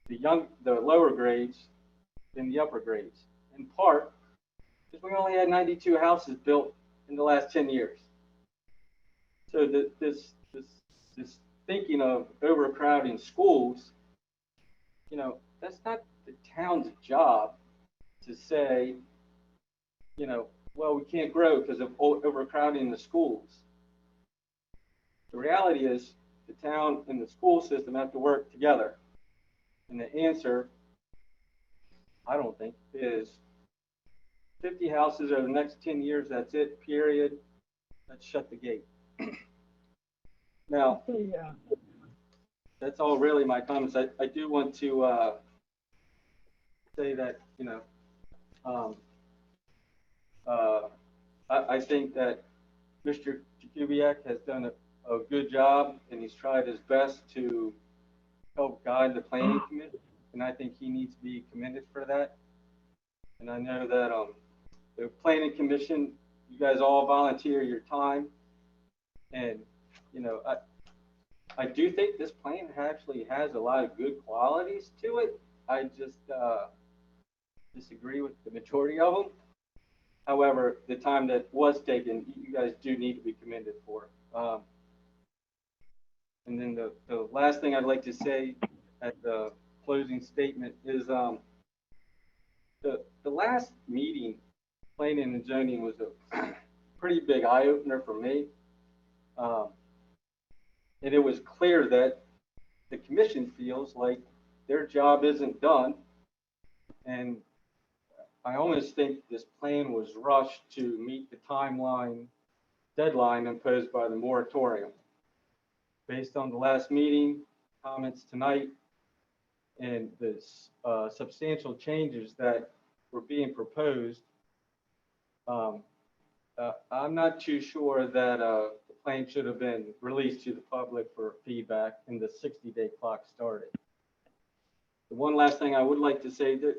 the lower grades than the upper grades. In part, because we only had 92 houses built in the last 10 years. So this thinking of overcrowding schools, that's not the town's job to say, well, we can't grow because of overcrowding the schools. The reality is the town and the school system have to work together. And the answer, I don't think, is 50 houses over the next 10 years, that's it, period. Let's shut the gate. Now, that's all really my comments. I do want to say that, I think that Mr. Jakubiec has done a good job, and he's tried his best to help guide the planning committee, and I think he needs to be commended for that. And I know that the planning commission, you guys all volunteer your time, and I do think this plan actually has a lot of good qualities to it. I just disagree with the majority of them. However, the time that was taken, you guys do need to be commended for. And then the last thing I'd like to say at the closing statement is the last meeting, planning and zoning, was a pretty big eye-opener for me. And it was clear that the commission feels like their job isn't done. And I almost think this plan was rushed to meet the deadline imposed by the moratorium. Based on the last meeting, comments tonight and the substantial changes that were being proposed, I'm not too sure that the plan should have been released to the public for feedback and the 60-day clock started. The one last thing I would like to say, that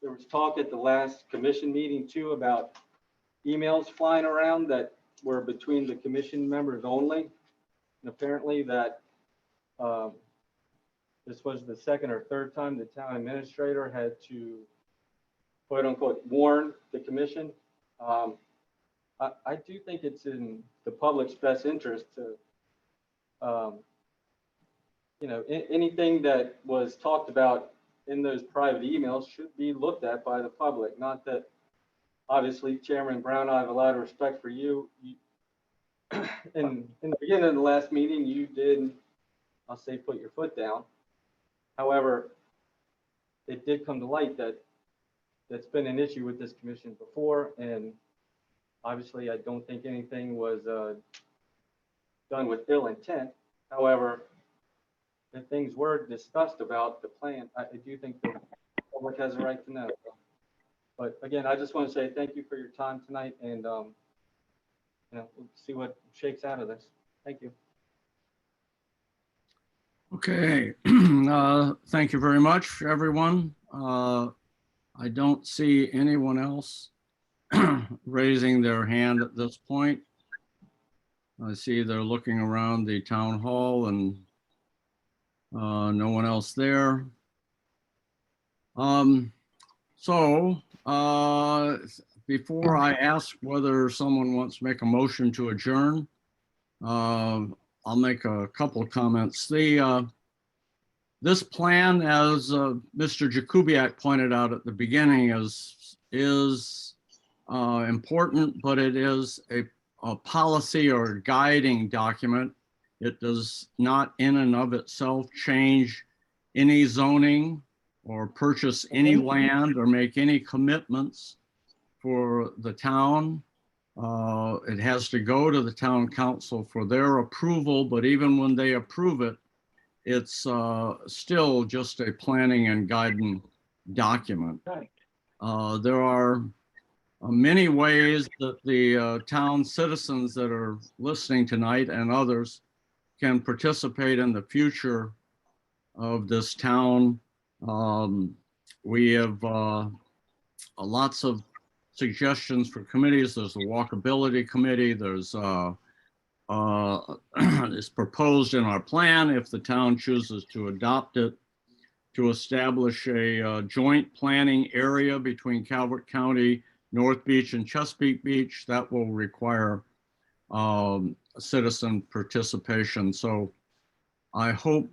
there was talk at the last commission meeting too about emails flying around that were between the commission members only. And apparently that this was the second or third time the town administrator had to quote unquote warn the commission. I do think it's in the public's best interest to, anything that was talked about in those private emails should be looked at by the public. Not that, obviously, Chairman Brown, I have a lot of respect for you. In the beginning of the last meeting, you did, I'll say, put your foot down. However, it did come to light that that's been an issue with this commission before, and obviously, I don't think anything was done with ill intent. However, if things were discussed about the plan, I do think the public has a right to know. But again, I just want to say thank you for your time tonight, and we'll see what shakes out of this. Thank you. Okay, thank you very much, everyone. I don't see anyone else raising their hand at this point. I see they're looking around the town hall and no one else there. So before I ask whether someone wants to make a motion to adjourn, I'll make a couple of comments. This plan, as Mr. Jakubiak pointed out at the beginning, is important, but it is a policy or guiding document. It does not in and of itself change any zoning or purchase any land or make any commitments for the town. It has to go to the town council for their approval, but even when they approve it, it's still just a planning and guiding document. There are many ways that the town citizens that are listening tonight and others can participate in the future of this town. We have lots of suggestions for committees. There's the walkability committee. There's it's proposed in our plan, if the town chooses to adopt it, to establish a joint planning area between Calvert County, North Beach, and Chesapeake Beach. That will require citizen participation. So I hope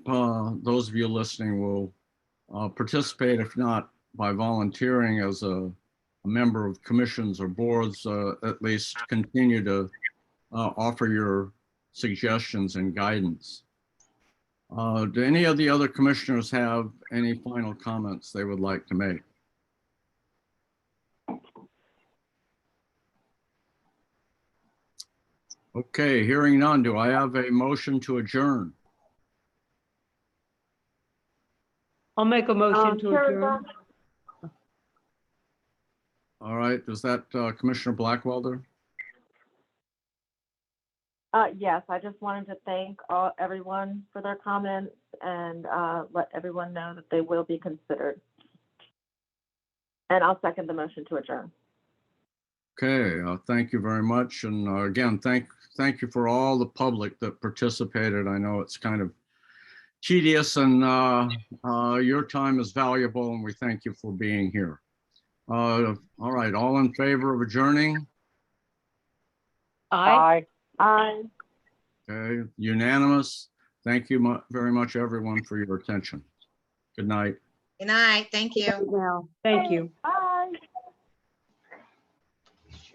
those of you listening will participate, if not by volunteering as a member of commissions or boards, at least continue to offer your suggestions and guidance. Do any of the other commissioners have any final comments they would like to make? Okay, hearing none, do I have a motion to adjourn? I'll make a motion to adjourn. All right, is that Commissioner Blackwelder? Yes, I just wanted to thank everyone for their comments and let everyone know that they will be considered. And I'll second the motion to adjourn. Okay, thank you very much. And again, thank you for all the public that participated. I know it's kind of tedious and your time is valuable and we thank you for being here. All right, all in favor of adjourning? Aye. Aye. Okay, unanimous. Thank you very much, everyone, for your attention. Good night. Good night. Thank you. Thank you. Bye.